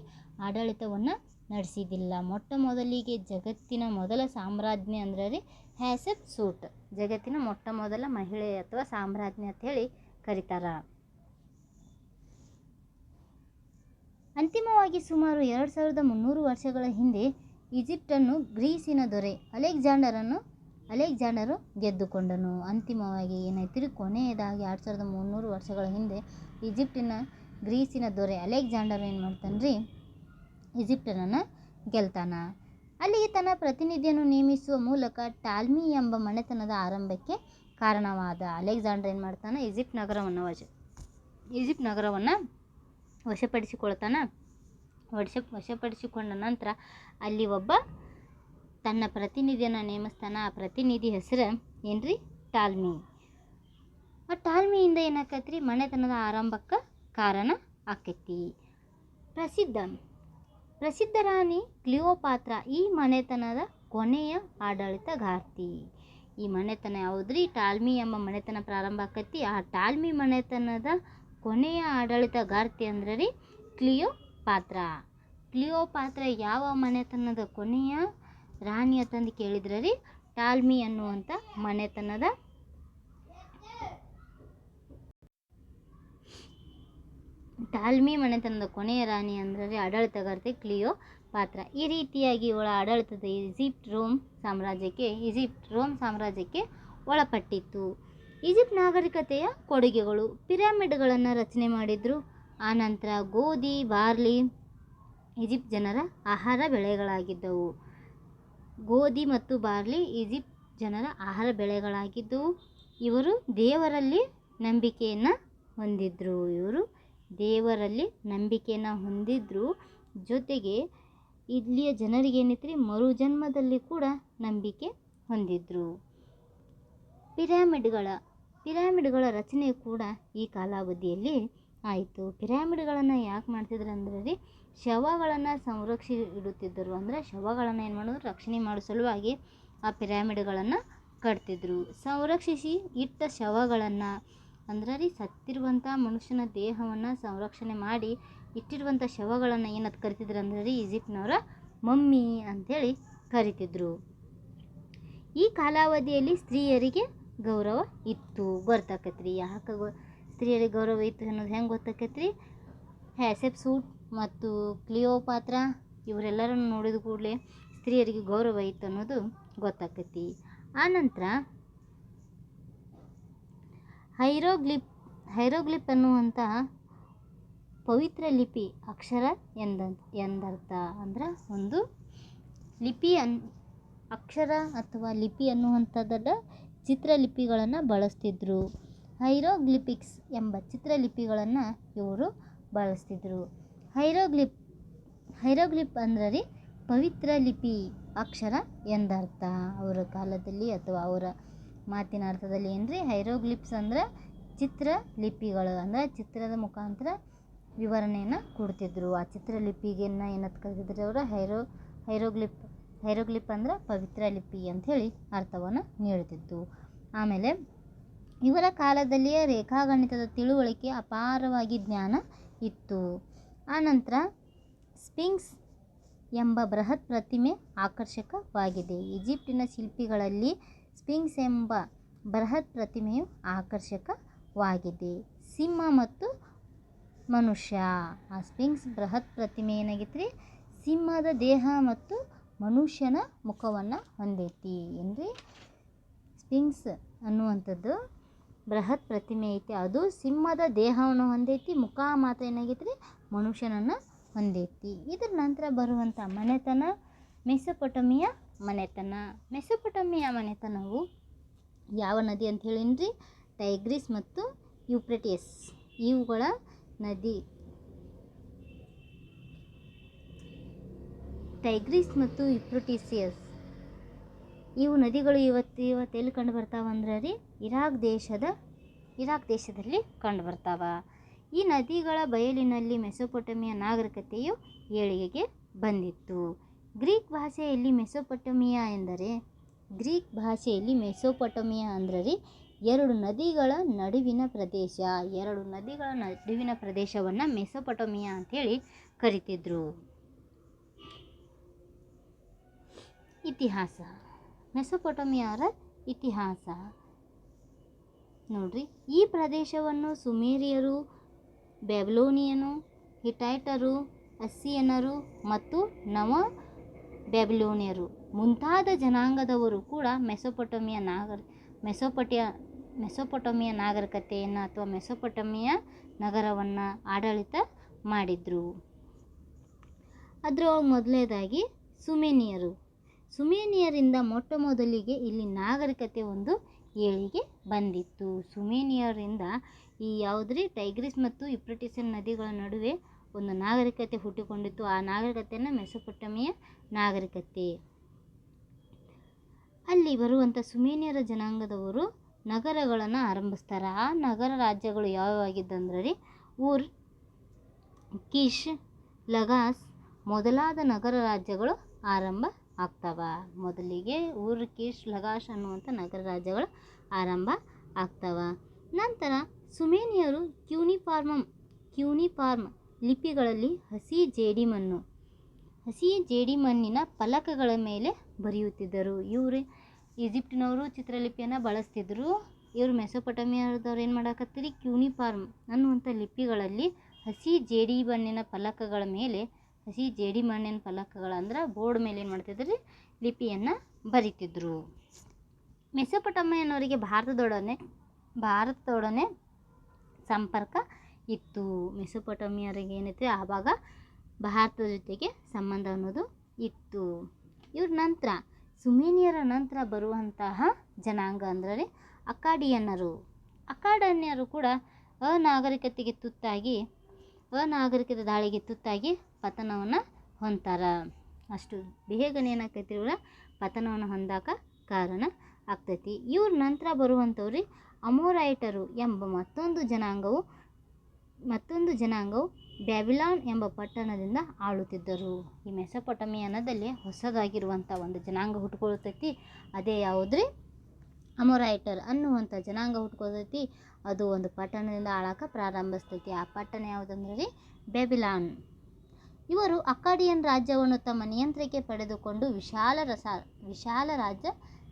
ಆಡಳಿತವನ್ನು ನಡೆಸಿದ್ದಿಲ್ಲ. ಮೊಟ್ಟ ಮೊದಲಿಗೆ ಜಗತ್ತಿನ ಮೊದಲ ಸಾಮ್ರಾಜ್ಞೆ ಅಂದ್ರೆ ರೀ ಹ್ಯಾಟ್ಷೆಪ್ಸೂಟ್, ಜಗತ್ತಿನ ಮೊಟ್ಟ ಮೊದಲ ಮಹಿಳೆ ಅಥವಾ ಸಾಮ್ರಾಜ್ಞೆ ಅಂಥೇಳಿ ಕರೀತಾರೆ. ಅಂತಿಮವಾಗಿ ಸುಮಾರು 2300 ವರ್ಷಗಳ ಹಿಂದೆ ಈಜಿಪ್ಟನ್ನು ಗ್ರೀಸಿನ ದೊರೆ ಅಲೆಕ್ಸಾಂಡರು ಗೆದ್ದುಕೊಂಡನು. ಅಂತಿಮವಾಗಿ ಏನಾಯ್ತು, ಕೊನೆಯದಾಗಿ 2300 ವರ್ಷಗಳ ಹಿಂದೆ ಗ್ರೀಸಿನ ದೊರೆ ಅಲೆಕ್ಸಾಂಡರ್ ಏನು ಮಾಡ್ತಾನೆ ರೀ, ಈಜಿಪ್ಟನ್ನು ಗೆಲ್ತಾನ. ಅಲ್ಲಿಗೆ ತನ್ನ ಪ್ರತಿನಿಧಿಯನ್ನು ನೇಮಿಸುವ ಮೂಲಕ ಟಾಲ್ಮಿ ಎಂಬ ಮನೆತನದ ಆರಂಭಕ್ಕೆ ಕಾರಣವಾದ. ಅಲೆಕ್ಸಾಂಡರ್ ಏನು ಮಾಡ್ತಾನೆ, ಈಜಿಪ್ಟ್ ನಗರವನ್ನು ವಶಪಡಿಸಿಕೊಂಡ ನಂತರ ಅಲ್ಲಿ ಒಬ್ಬ ತನ್ನ ಪ್ರತಿನಿಧಿಯನ್ನು ನೇಮಿಸ್ತಾನೆ. ಆ ಪ್ರತಿನಿಧಿ ಹೆಸರು ಏನ್ರಿ, ಟಾಲ್ಮಿ. ಆ ಟಾಲ್ಮಿಯಿಂದ ಏನಾಕೈತ್ರಿ, ಮನೆತನದ ಆರಂಭಕ್ಕೆ ಕಾರಣ ಆಕೈತಿ. ಪ್ರಸಿದ್ಧ ರಾಣಿ ಕ್ಲಿಯೋಪಾತ್ರ ಈ ಮನೆತನದ ಕೊನೆಯ ಆಡಳಿತಗಾರ್ತಿ. ಈ ಮನೆತನ ಯಾವುದ್ರಿ, ಟಾಲ್ಮಿ ಎಂಬ ಮನೆತನ ಪ್ರಾರಂಭ ಆಕೈತಿ. ಆ ಟಾಲ್ಮಿ ಮನೆತನದ ಕೊನೆಯ ಆಡಳಿತಗಾರ್ತಿ ಅಂದ್ರೆ ರೀ ಕ್ಲಿಯೋಪಾತ್ರ ಯಾವ ಮನೆತನದ ಕೊನೆಯ ರಾಣಿ ಅಂತಂದು ಕೇಳಿದ್ರೆ ರೀ ಟಾಲ್ಮಿ ಅನ್ನುವಂಥ ಮನೆತನದ ಕೊನೆಯ ರಾಣಿ ಅಂದ್ರೆ ರೀ ಆಡಳಿತಗಾರ್ತಿ ಕ್ಲಿಯೋಪಾತ್ರ. ಈ ರೀತಿಯಾಗಿ ಇವಳ ಆಡಳಿತದ ಈಜಿಪ್ಟ್ ರೋಮ್ ಸಾಮ್ರಾಜ್ಯಕ್ಕೆ ಒಳಪಟ್ಟಿತ್ತು. ಈಜಿಪ್ಟ್ ನಾಗರಿಕತೆಯ ಕೊಡುಗೆಗಳು: ಪಿರಮಿಡ್ಗಳನ್ನು ರಚನೆ ಮಾಡಿದ್ರು. ಆನಂತರ ಗೋಧಿ, ಬಾರ್ಲಿ ಈಜಿಪ್ಟ್ ಜನರ ಆಹಾರ ಬೆಳೆಗಳಾಗಿದ್ದವು. ಗೋಧಿ ಮತ್ತು ಬಾರ್ಲಿ ಈಜಿಪ್ಟ್ ಜನರ ಆಹಾರ ಬೆಳೆಗಳಾಗಿದ್ದವು. ಇವರು ದೇವರಲ್ಲಿ ನಂಬಿಕೆಯನ್ನು ಹೊಂದಿದ್ರು. ಜೊತೆಗೆ ಇಲ್ಲಿಯ ಜನರಿಗೆ ಏನೈತ್ರಿ, ಮರುಜನ್ಮದಲ್ಲಿ ಕೂಡ ನಂಬಿಕೆ ಹೊಂದಿದ್ರು. ಪಿರಮಿಡ್ಗಳ ರಚನೆ ಕೂಡ ಈ ಕಾಲಾವಧಿಯಲ್ಲಿ ಆಯಿತು. ಪಿರಮಿಡ್ಗಳನ್ನು ಯಾಕೆ ಮಾಡ್ತಿದ್ರು ಅಂದ್ರೆ ರೀ ಶವಗಳನ್ನು ಇಡುತ್ತಿದ್ದರು. ಅಂದರೆ ಶವಗಳನ್ನು ಏನು ಮಾಡೋದು, ರಕ್ಷಣೆ ಮಾಡೋ ಸಲುವಾಗಿ ಆ ಪಿರಮಿಡ್ಗಳನ್ನು ಕಟ್ತಿದ್ರು. ಸಂರಕ್ಷಿಸಿ ಇಟ್ಟ ಶವಗಳನ್ನು ಅಂದ್ರೆ ರೀ ಸತ್ತಿರುವಂಥ ಮನುಷ್ಯನ ದೇಹವನ್ನು ಸಂರಕ್ಷಣೆ ಮಾಡಿ ಇಟ್ಟಿರುವಂಥ ಶವಗಳನ್ನು ಏನಂತ ಕರಿತಿದ್ರು ಅಂದ್ರೆ ರೀ ಈಜಿಪ್ಟ್ನವರ ಮಮ್ಮಿ ಅಂಥೇಳಿ ಕರಿತಿದ್ರು. ಈ ಕಾಲಾವಧಿಯಲ್ಲಿ ಸ್ತ್ರೀಯರಿಗೆ ಗೌರವ ಇತ್ತು. ಗೊತ್ತಾಕೈತ್ರಿ ಯಾಕೆ ಸ್ತ್ರೀಯರಿಗೆ ಗೌರವ ಇತ್ತು ಅನ್ನೋದು ಹೆಂಗೆ ಗೊತ್ತಾಕೈತ್ರಿ, ಹ್ಯಾಟ್ಷೆಪ್ಸೂಟ್ ಮತ್ತು ಕ್ಲಿಯೋಪಾತ್ರ ಇವರೆಲ್ಲರನ್ನು ನೋಡಿದ ಕೂಡಲೇ ಸ್ತ್ರೀಯರಿಗೆ ಗೌರವ ಇತ್ತು ಅನ್ನೋದು ಗೊತ್ತಾಕೈತಿ. ಆನಂತರ ಹೈರೋಗ್ಲಿಪ್ ಅನ್ನುವಂಥ ಪವಿತ್ರ ಲಿಪಿ, ಅಕ್ಷರ ಎಂದರ್ಥ. ಅಂದ್ರೆ ಒಂದು ಲಿಪಿ ಅಕ್ಷರ ಅಥವಾ ಲಿಪಿ ಅನ್ನುವಂಥದ್ದನ್ನು ಚಿತ್ರಲಿಪಿಗಳನ್ನು ಬಳಸ್ತಿದ್ರು. ಹೈರೋಗ್ಲಿಪಿಕ್ಸ್ ಎಂಬ ಚಿತ್ರಲಿಪಿಗಳನ್ನು ಇವರು ಬಳಸ್ತಿದ್ರು. ಹೈರೋಗ್ಲಿಪ್ ಅಂದ್ರೆ ರೀ ಪವಿತ್ರ ಲಿಪಿ, ಅಕ್ಷರ ಎಂದರ್ಥ. ಅವರ ಕಾಲದಲ್ಲಿ ಅಥವಾ ಅವರ ಮಾತಿನ ಅರ್ಥದಲ್ಲಿ ಏನ್ರಿ, ಹೈರೋಗ್ಲಿಪ್ಸ್ ಅಂದ್ರೆ ಚಿತ್ರಲಿಪಿಗಳು, ಅಂದರೆ ಚಿತ್ರದ ಮುಖಾಂತರ ವಿವರಣೆಯನ್ನು ಕೊಡ್ತಿದ್ರು. ಆ ಚಿತ್ರಲಿಪಿಗೆನ್ನ ಏನಂತ ಕರೆದಿದ್ರು ಅವರು, ಹೈರೋಗ್ಲಿಪ್ ಅಂದ್ರೆ ಪವಿತ್ರ ಲಿಪಿ ಅಂಥೇಳಿ ಅರ್ಥವನ್ನು ನೀಡುತ್ತಿತ್ತು. ಆಮೇಲೆ ಇವರ ಕಾಲದಲ್ಲಿಯೇ ರೇಖಾಗಣಿತದ ತಿಳುವಳಿಕೆ ಅಪಾರವಾಗಿ ಜ್ಞಾನ ಇತ್ತು. ಆನಂತರ ಸ್ಫಿಂಕ್ಸ್ ಎಂಬ ಬೃಹತ್ ಪ್ರತಿಮೆ ಆಕರ್ಷಕವಾಗಿದೆ. ಈಜಿಪ್ಟಿನ ಶಿಲ್ಪಿಗಳಲ್ಲಿ ಸ್ಫಿಂಕ್ಸ್ ಎಂಬ ಬೃಹತ್ ಪ್ರತಿಮೆಯು ಆಕರ್ಷಕವಾಗಿದೆ. ಸಿಂಹ ಮತ್ತು ಮನುಷ್ಯ. ಆ ಸ್ಫಿಂಕ್ಸ್ ಬೃಹತ್ ಪ್ರತಿಮೆ ಏನಾಗಿತ್ತು ರೀ, ಸಿಂಹದ ದೇಹ ಮತ್ತು ಮನುಷ್ಯನ ಮುಖವನ್ನು ಹೊಂದೈತಿ. ಏನ್ರಿ ಸ್ಫಿಂಕ್ಸ್ ಅನ್ನುವಂಥದ್ದು ಬೃಹತ್ ಪ್ರತಿಮೆ ಐತಿ. ಅದು ಸಿಂಹದ ದೇಹವನ್ನು ಹೊಂದೈತಿ. ಮುಖ ಮಾತ್ರ ಏನಾಗೈತಿ ರೀ ಮನುಷ್ಯನನ್ನು ಹೊಂದೈತಿ. ಇದ್ರ ನಂತರ ಬರುವಂಥ ಮನೆತನ ಮೆಸೊಪೊಟಮಿಯ ಮನೆತನ. ಮೆಸೊಪೊಟಮಿಯ ಮನೆತನವು ಯಾವ ನದಿ ಅಂತ ಹೇಳಿನ್ರಿ? ಟೈಗ್ರಿಸ್ ಮತ್ತು ಯೂಫ್ರೆಟಿಸ್ ಇವುಗಳ ನದಿ. ಟೈಗ್ರಿಸ್ ಮತ್ತು ಯೂಫ್ರೆಟಿಸ್ ಇವು ನದಿಗಳು ಇವತ್ತು ಎಲ್ಲಿ ಕಂಡು ಬರ್ತಾವಂದ್ರೆ ರೀ ಇರಾಕ್ ದೇಶದಲ್ಲಿ ಕಂಡು ಬರ್ತಾವ. ಈ ನದಿಗಳ ಬಯಲಿನಲ್ಲಿ ಮೆಸೊಪೊಟಮಿಯ ನಾಗರಿಕತೆಯು ಏಳಿಗೆಗೆ ಬಂದಿತ್ತು. ಗ್ರೀಕ್ ಭಾಷೆಯಲ್ಲಿ ಮೆಸೊಪೊಟಮಿಯಾ ಅಂದರೆ ರೀ ಎರಡು ನದಿಗಳ ನಡುವಿನ ಪ್ರದೇಶವನ್ನು ಮೆಸೊಪೊಟಮಿಯಾ ಅಂಥೇಳಿ ಕರಿತಿದ್ರು. ಇತಿಹಾಸ. ಮೆಸೊಪೊಟಮಿಯಾರ ಇತಿಹಾಸ ನೋಡ್ರಿ. ಈ ಪ್ರದೇಶವನ್ನು ಸುಮೇರಿಯರು, ಬ್ಯಾಬಿಲೋನಿಯನು, ಹಿಟೈಟರು, ಅಸ್ಸಿಯನರು ಮತ್ತು ನವ ಬ್ಯಾಬಿಲೋನಿಯರು ಮುಂತಾದ ಜನಾಂಗದವರು ಕೂಡ ಮೆಸೊಪೊಟಮಿಯ ನಾಗರಿಕತೆಯನ್ನು ಅಥವಾ ಮೆಸೊಪೊಟಮಿಯ ನಗರವನ್ನು ಆಡಳಿತ ಮಾಡಿದರು. ಅದರೊಳಗೆ ಮೊದಲನೇದಾಗಿ ಸುಮೇನಿಯರಿಂದ ಮೊಟ್ಟ ಮೊದಲಿಗೆ ಇಲ್ಲಿ ನಾಗರಿಕತೆ ಒಂದು ಏಳಿಗೆ ಬಂದಿತ್ತು. ಸುಮೇನಿಯರಿಂದ ಈ ಯಾವುದ್ರಿ ಟೈಗ್ರಿಸ್ ಮತ್ತು ಯೂಫ್ರೆಟಿಸ್ ನದಿಗಳ ನಡುವೆ ಒಂದು ನಾಗರಿಕತೆ ಹುಟ್ಟಿಕೊಂಡಿತ್ತು. ಆ ನಾಗರಿಕತೆಯನ್ನು ಮೆಸೊಪೊಟಮಿಯ ನಾಗರಿಕತೆ. ಅಲ್ಲಿ ಬರುವಂಥ ಸುಮೇನಿಯರ ಜನಾಂಗದವರು ನಗರಗಳನ್ನು ಆರಂಭಿಸ್ತಾರೆ. ಆ ನಗರ ರಾಜ್ಯಗಳು ಯಾವ್ಯಾವಾಗಿದ್ದಂದ್ರೆ ರೀ ಊರ್, ಕಿಶ್, ಲಗಾಸ್ ಮೊದಲಾದ ನಗರ ರಾಜ್ಯಗಳು ಆರಂಭ ಆಗ್ತಾವ. ಮೊದಲಿಗೆ ಊರ್, ಕಿಶ್, ಲಗಾಶ್ ಅನ್ನುವಂಥ ನಗರ ರಾಜ್ಯಗಳು ಆರಂಭ ಆಗ್ತಾವ. ನಂತರ ಸುಮೇನಿಯರು ಕ್ಯೂನಿಫಾರ್ಮ್ ಲಿಪಿಗಳಲ್ಲಿ ಹಸಿ ಜೇಡಿಮಣ್ಣಿನ ಫಲಕಗಳ ಮೇಲೆ ಬರೆಯುತ್ತಿದ್ದರು. ಇವರು ಈಜಿಪ್ಟಿನವರು ಚಿತ್ರಲಿಪಿಯನ್ನು ಬಳಸ್ತಿದ್ರು. ಇವರು ಮೆಸೊಪೊಟಮಿಯಾದವ್ರು ಏನು ಮಾಡಾಕತ್ತೀರಿ? ಕ್ಯೂನಿಫಾರ್ಮ್ ಅನ್ನುವಂಥ ಲಿಪಿಗಳಲ್ಲಿ ಹಸಿ ಜೇಡಿಮಣ್ಣಿನ ಫಲಕಗಳ ಮೇಲೆ, ಹಸಿ ಜೇಡಿಮಣ್ಣಿನ ಫಲಕಗಳ ಅಂದ್ರೆ ಬೋರ್ಡ್ ಮೇಲೆ ಏನು ಮಾಡ್ತಿದ್ರು? ಲಿಪಿಯನ್ನು ಬರಿತಿದ್ರು. ಮೆಸೊಪೊಟಮಿಯನವರಿಗೆ ಭಾರತದೊಡನೆ ಸಂಪರ್ಕ ಇತ್ತು. ಮೆಸೊಪೊಟಮಿಯರಿಗೆ ಏನೈತಿ ಆವಾಗ ಭಾರತದ ಜೊತೆಗೆ ಸಂಬಂಧ ಅನ್ನೋದು ಇತ್ತು. ಇವ್ರ ನಂತರ ಸುಮೇನಿಯರ ನಂತರ ಬರುವಂತಹ ಜನಾಂಗ ಅಂದರೆ ಅಕ್ಕಾಡಿಯನ್ನರು ಕೂಡ ಅನಾಗರಿಕತೆ ದಾಳಿಗೆ ತುತ್ತಾಗಿ ಪತನವನ್ನು ಹೊಂತಾರ. ಅಷ್ಟು ಬೇಗನೆ ಏನಾಗ್ತೈತಿ ಇವರ ಪತನವನ್ನು ಹೊಂದಾಕ ಕಾರಣ ಆಗ್ತೈತಿ. ಇವ್ರ ನಂತರ ಬರುವಂಥವ್ರಿ ಅಮೋರೈಟರು ಎಂಬ ಮತ್ತೊಂದು ಜನಾಂಗವು ಬ್ಯಾಬಿಲಾನ್ ಎಂಬ ಪಟ್ಟಣದಿಂದ ಆಳುತ್ತಿದ್ದರು. ಈ ಮೆಸೊಪೊಟಮಿಯಾದಲ್ಲಿ ಹೊಸದಾಗಿರುವಂಥ ಒಂದು ಜನಾಂಗ ಹುಟ್ಕೊಳ್ತೈತಿ. ಅದೇ ಯಾವುದ್ರಿ? ಅಮೋರೈಟರ್ ಅನ್ನುವಂಥ ಜನಾಂಗ ಹುಟ್ಕೊಳ್ತೈತಿ. ಅದು ಒಂದು ಪಟ್ಟಣದಿಂದ ಆಳಾಕ ಪ್ರಾರಂಭಿಸ್ತೈತಿ. ಆ ಪಟ್ಟಣ ಯಾವುದಂದ್ರೆ ರೀ ಬ್ಯಾಬಿಲಾನ್. ಇವರು ಅಕ್ಕಾಡಿಯನ್ ರಾಜ್ಯವನ್ನು ತಮ್ಮ ನಿಯಂತ್ರಣಕ್ಕೆ ಪಡೆದುಕೊಂಡು ವಿಶಾಲ ರಾಜ್ಯ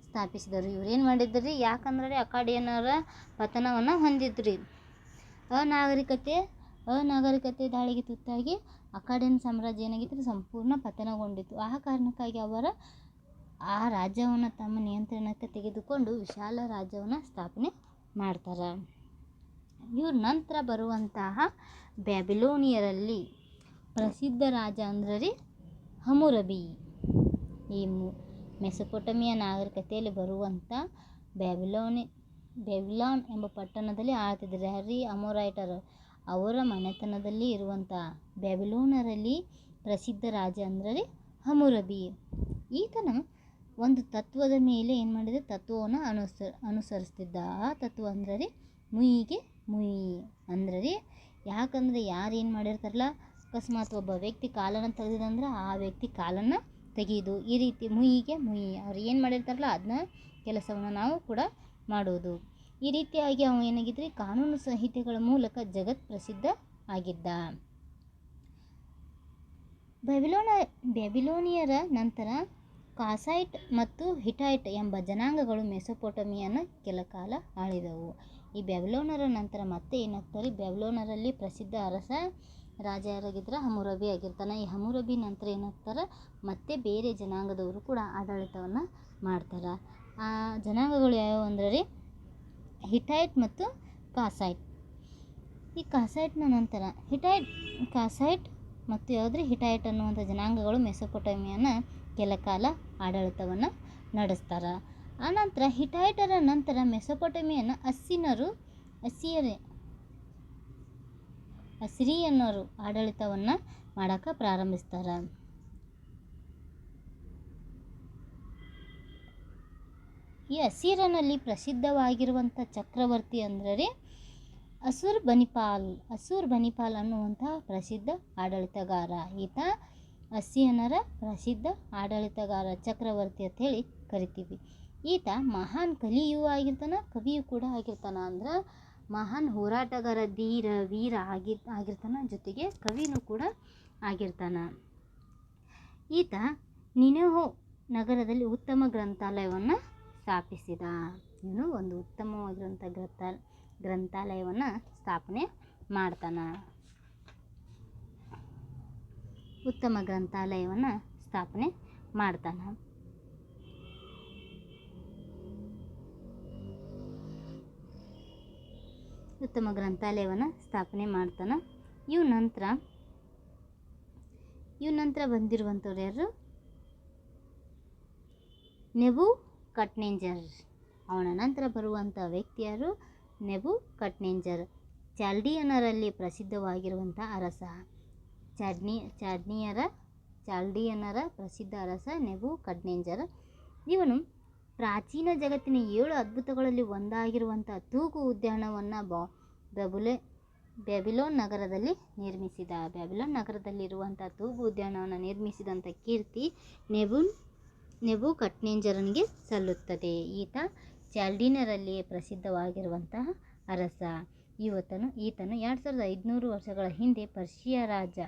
ಸ್ಥಾಪಿಸಿದರು. ಇವ್ರೇನು ಮಾಡಿದ್ರಿ? ಯಾಕಂದ್ರೆ ಅಕ್ಕಾಡಿಯನ್ನರ ಪತನವನ್ನು ಹೊಂದಿದ್ರಿ. ಅನಾಗರಿಕತೆ ದಾಳಿಗೆ ತುತ್ತಾಗಿ ಅಕ್ಕಾಡಿಯನ್ ಸಾಮ್ರಾಜ್ಯ ಏನಾಗಿತ್ತು? ಸಂಪೂರ್ಣ ಪತನಗೊಂಡಿತ್ತು. ಆ ಕಾರಣಕ್ಕಾಗಿ ಅವರು ಆ ರಾಜ್ಯವನ್ನು ತಮ್ಮ ನಿಯಂತ್ರಣಕ್ಕೆ ತೆಗೆದುಕೊಂಡು ವಿಶಾಲ ರಾಜ್ಯವನ್ನು ಸ್ಥಾಪನೆ ಮಾಡ್ತಾರೆ. ಇವ್ರ ನಂತರ ಬರುವಂತಹ ಬ್ಯಾಬಿಲೋನಿಯರಲ್ಲಿ ಪ್ರಸಿದ್ಧ ರಾಜ ಅಂದ್ರೆ ರೀ ಹಮ್ಮುರಬಿ. ಈ ಮೆಸೊಪೊಟಮಿಯ ನಾಗರಿಕತೆಯಲ್ಲಿ ಬರುವಂಥ ಬ್ಯಾಬಿಲಾನ್ ಎಂಬ ಪಟ್ಟಣದಲ್ಲಿ ಆಳ್ತಿದ್ರು. ಯಾರೀ? ಅಮೋರೈಟರ್. ಅವರ ಮನೆತನದಲ್ಲಿ ಇರುವಂಥ ಬ್ಯಾಬಿಲೋನರಲ್ಲಿ ಪ್ರಸಿದ್ಧ ರಾಜ ಅಂದ್ರೆ ರೀ ಹಮ್ಮುರಬಿ. ಈತನ ಒಂದು ತತ್ವದ ಮೇಲೆ ಏನು ಮಾಡಿದೆ? ತತ್ವವನ್ನು ಅನುಸರಿಸ್ತಿದ್ದ. ಆ ತತ್ವ ಅಂದ್ರೆ ರೀ ಮುಯಿಗೆ ಮುಯಿ ಅಂದ್ರೆ ರೀ. ಯಾಕಂದರೆ ಯಾರು ಏನು ಮಾಡಿರ್ತಾರಲ್ಲ, ಅಕಸ್ಮಾತ್ ಒಬ್ಬ ವ್ಯಕ್ತಿ ಕಾಲನ್ನು ತೆಗೆದಿದಂದ್ರೆ ಆ ವ್ಯಕ್ತಿ ಕಾಲನ್ನು ತೆಗೆಯೋದು. ಈ ರೀತಿ ಮುಯಿಗೆ ಮುಯಿ ಅವ್ರು ಏನು ಮಾಡಿರ್ತಾರಲ್ಲ ಅದನ್ನ ಕೆಲಸವನ್ನು ನಾವು ಕೂಡ ಮಾಡೋದು. ಈ ರೀತಿಯಾಗಿ ಅವ ಏನಾಗಿದ್ರಿ? ಕಾನೂನು ಸಂಹಿತೆಗಳ ಮೂಲಕ ಜಗತ್ ಪ್ರಸಿದ್ಧ ಆಗಿದ್ದ. ಬ್ಯಾಬಿಲೋನಿಯರ ನಂತರ ಕಾಸೈಟ್ ಮತ್ತು ಹಿಟೈಟ್ ಎಂಬ ಜನಾಂಗಗಳು ಮೆಸೊಪೊಟಮಿಯನ್ನು ಕೆಲಕಾಲ ಆಳಿದವು. ಈ ಬ್ಯಾಬಿಲೋನರ ನಂತರ ಮತ್ತೆ ಏನಾಗ್ತಾರೆ? ಬ್ಯಾಬಿಲೋನರಲ್ಲಿ ಪ್ರಸಿದ್ಧ ರಾಜ ಯಾರಾಗಿದ್ರೆ ಹಮ್ಮುರಬಿ ಆಗಿರ್ತಾನೆ. ಈ ಹಮ್ಮುರಬಿ ನಂತರ ಏನಾಗ್ತಾರೆ? ಮತ್ತೆ ಬೇರೆ ಜನಾಂಗದವರು ಕೂಡ ಆಡಳಿತವನ್ನು ಮಾಡ್ತಾರೆ. ಆ ಜನಾಂಗಗಳು ಯಾವ್ಯಾವು ಅಂದ್ರೆ ರೀ ಹಿಟೈಟ್ ಮತ್ತು ಕಾಸೈಟ್. ಈ ಕಾಸೈಟ್ನ ನಂತರ ಕಾಸೈಟ್ ಮತ್ತು ಯಾವುದ್ರಿ ಹಿಟೈಟ್ ಅನ್ನುವಂಥ ಜನಾಂಗಗಳು ಮೆಸೊಪೊಟೇಮಿಯಾನ ಕೆಲಕಾಲ ಆಡಳಿತವನ್ನು ನಡೆಸ್ತಾರೆ. ಆನಂತರ ಹಿಟೈಟರ ನಂತರ ಮೆಸೊಪೊಟೇಮಿಯನ್ನ ಅಸಿರಿಯನ್ನರು ಆಡಳಿತವನ್ನು ಮಾಡೋಕ್ಕೆ ಪ್ರಾರಂಭಿಸ್ತಾರೆ. ಈ ಅಸಿರಿಯನಲ್ಲಿ ಪ್ರಸಿದ್ಧವಾಗಿರುವಂಥ ಚಕ್ರವರ್ತಿ ಅಂದರೆ ಅಸುರ್ ಬನಿಪಾಲ್ ಅನ್ನುವಂಥ ಪ್ರಸಿದ್ಧ ಆಡಳಿತಗಾರ. ಈತ ಅಸಿರಿಯನರ ಪ್ರಸಿದ್ಧ ಆಡಳಿತಗಾರ, ಚಕ್ರವರ್ತಿ ಅಂತ ಹೇಳಿ ಕರಿತೀವಿ. ಈತ ಮಹಾನ್ ಕವಿಯೂ ಕೂಡ ಆಗಿರ್ತಾನೆ. ಅಂದ್ರೆ ಮಹಾನ್ ಹೋರಾಟಗಾರ, ವೀರ ಆಗಿರ್ತಾನೆ, ಜೊತೆಗೆ ಕವಿನೂ ಕೂಡ ಆಗಿರ್ತಾನೆ. ಈತ ನಿನೆಹೋ ನಗರದಲ್ಲಿ ಉತ್ತಮ ಗ್ರಂಥಾಲಯವನ್ನು ಸ್ಥಾಪಿಸಿದ. ಇವನು ಒಂದು ಉತ್ತಮವಾಗಿರುವಂಥ ಗ್ರಂಥಾಲಯವನ್ನು ಸ್ಥಾಪನೆ ಮಾಡ್ತಾನೆ. ಉತ್ತಮ ಗ್ರಂಥಾಲಯವನ್ನು ಸ್ಥಾಪನೆ ಮಾಡ್ತಾನೆ. ಉತ್ತಮ ಗ್ರಂಥಾಲಯವನ್ನು ಸ್ಥಾಪನೆ ಮಾಡ್ತಾನೆ. ಇವ್ ನಂತರ ಬಂದಿರುವಂಥವ್ರು ಯಾರು? ನೆಬೂಕಡ್ನೆಚ್ಚರ್. ಅವನ ನಂತರ ಬರುವಂಥ ವ್ಯಕ್ತಿ ಯಾರು? ನೆಬೂಕಡ್ನೆಚ್ಚರ್. ಚಾಲ್ಡಿಯನರಲ್ಲಿ ಪ್ರಸಿದ್ಧವಾಗಿರುವಂಥ ಅರಸ. ಚಾಲ್ಡಿಯನರ ಪ್ರಸಿದ್ಧ ಅರಸ ನೆಬೂಕಡ್ನೆಚ್ಚರ್. ಇವನು ಪ್ರಾಚೀನ ಜಗತ್ತಿನ 7 ಅದ್ಭುತಗಳಲ್ಲಿ ಒಂದಾಗಿರುವಂಥ ತೂಗು ಉದ್ಯಾನವನ್ನು ಬ್ಯಾಬಿಲೋನ್ ನಗರದಲ್ಲಿ ನಿರ್ಮಿಸಿದ. ಬ್ಯಾಬಿಲೋನ್ ನಗರದಲ್ಲಿರುವಂಥ ತೂಗು ಉದ್ಯಾನವನ್ನು ನಿರ್ಮಿಸಿದಂಥ ಕೀರ್ತಿ ನೆಬೂಕಡ್ನೆಚ್ಚರನಿಗೆ ಸಲ್ಲುತ್ತದೆ. ಈತ ಚಾಲ್ಡಿಯನರಲ್ಲಿ ಪ್ರಸಿದ್ಧವಾಗಿರುವಂತಹ ಅರಸ. ಈತನು 2500 ವರ್ಷಗಳ ಹಿಂದೆ ಪರ್ಷಿಯ ರಾಜ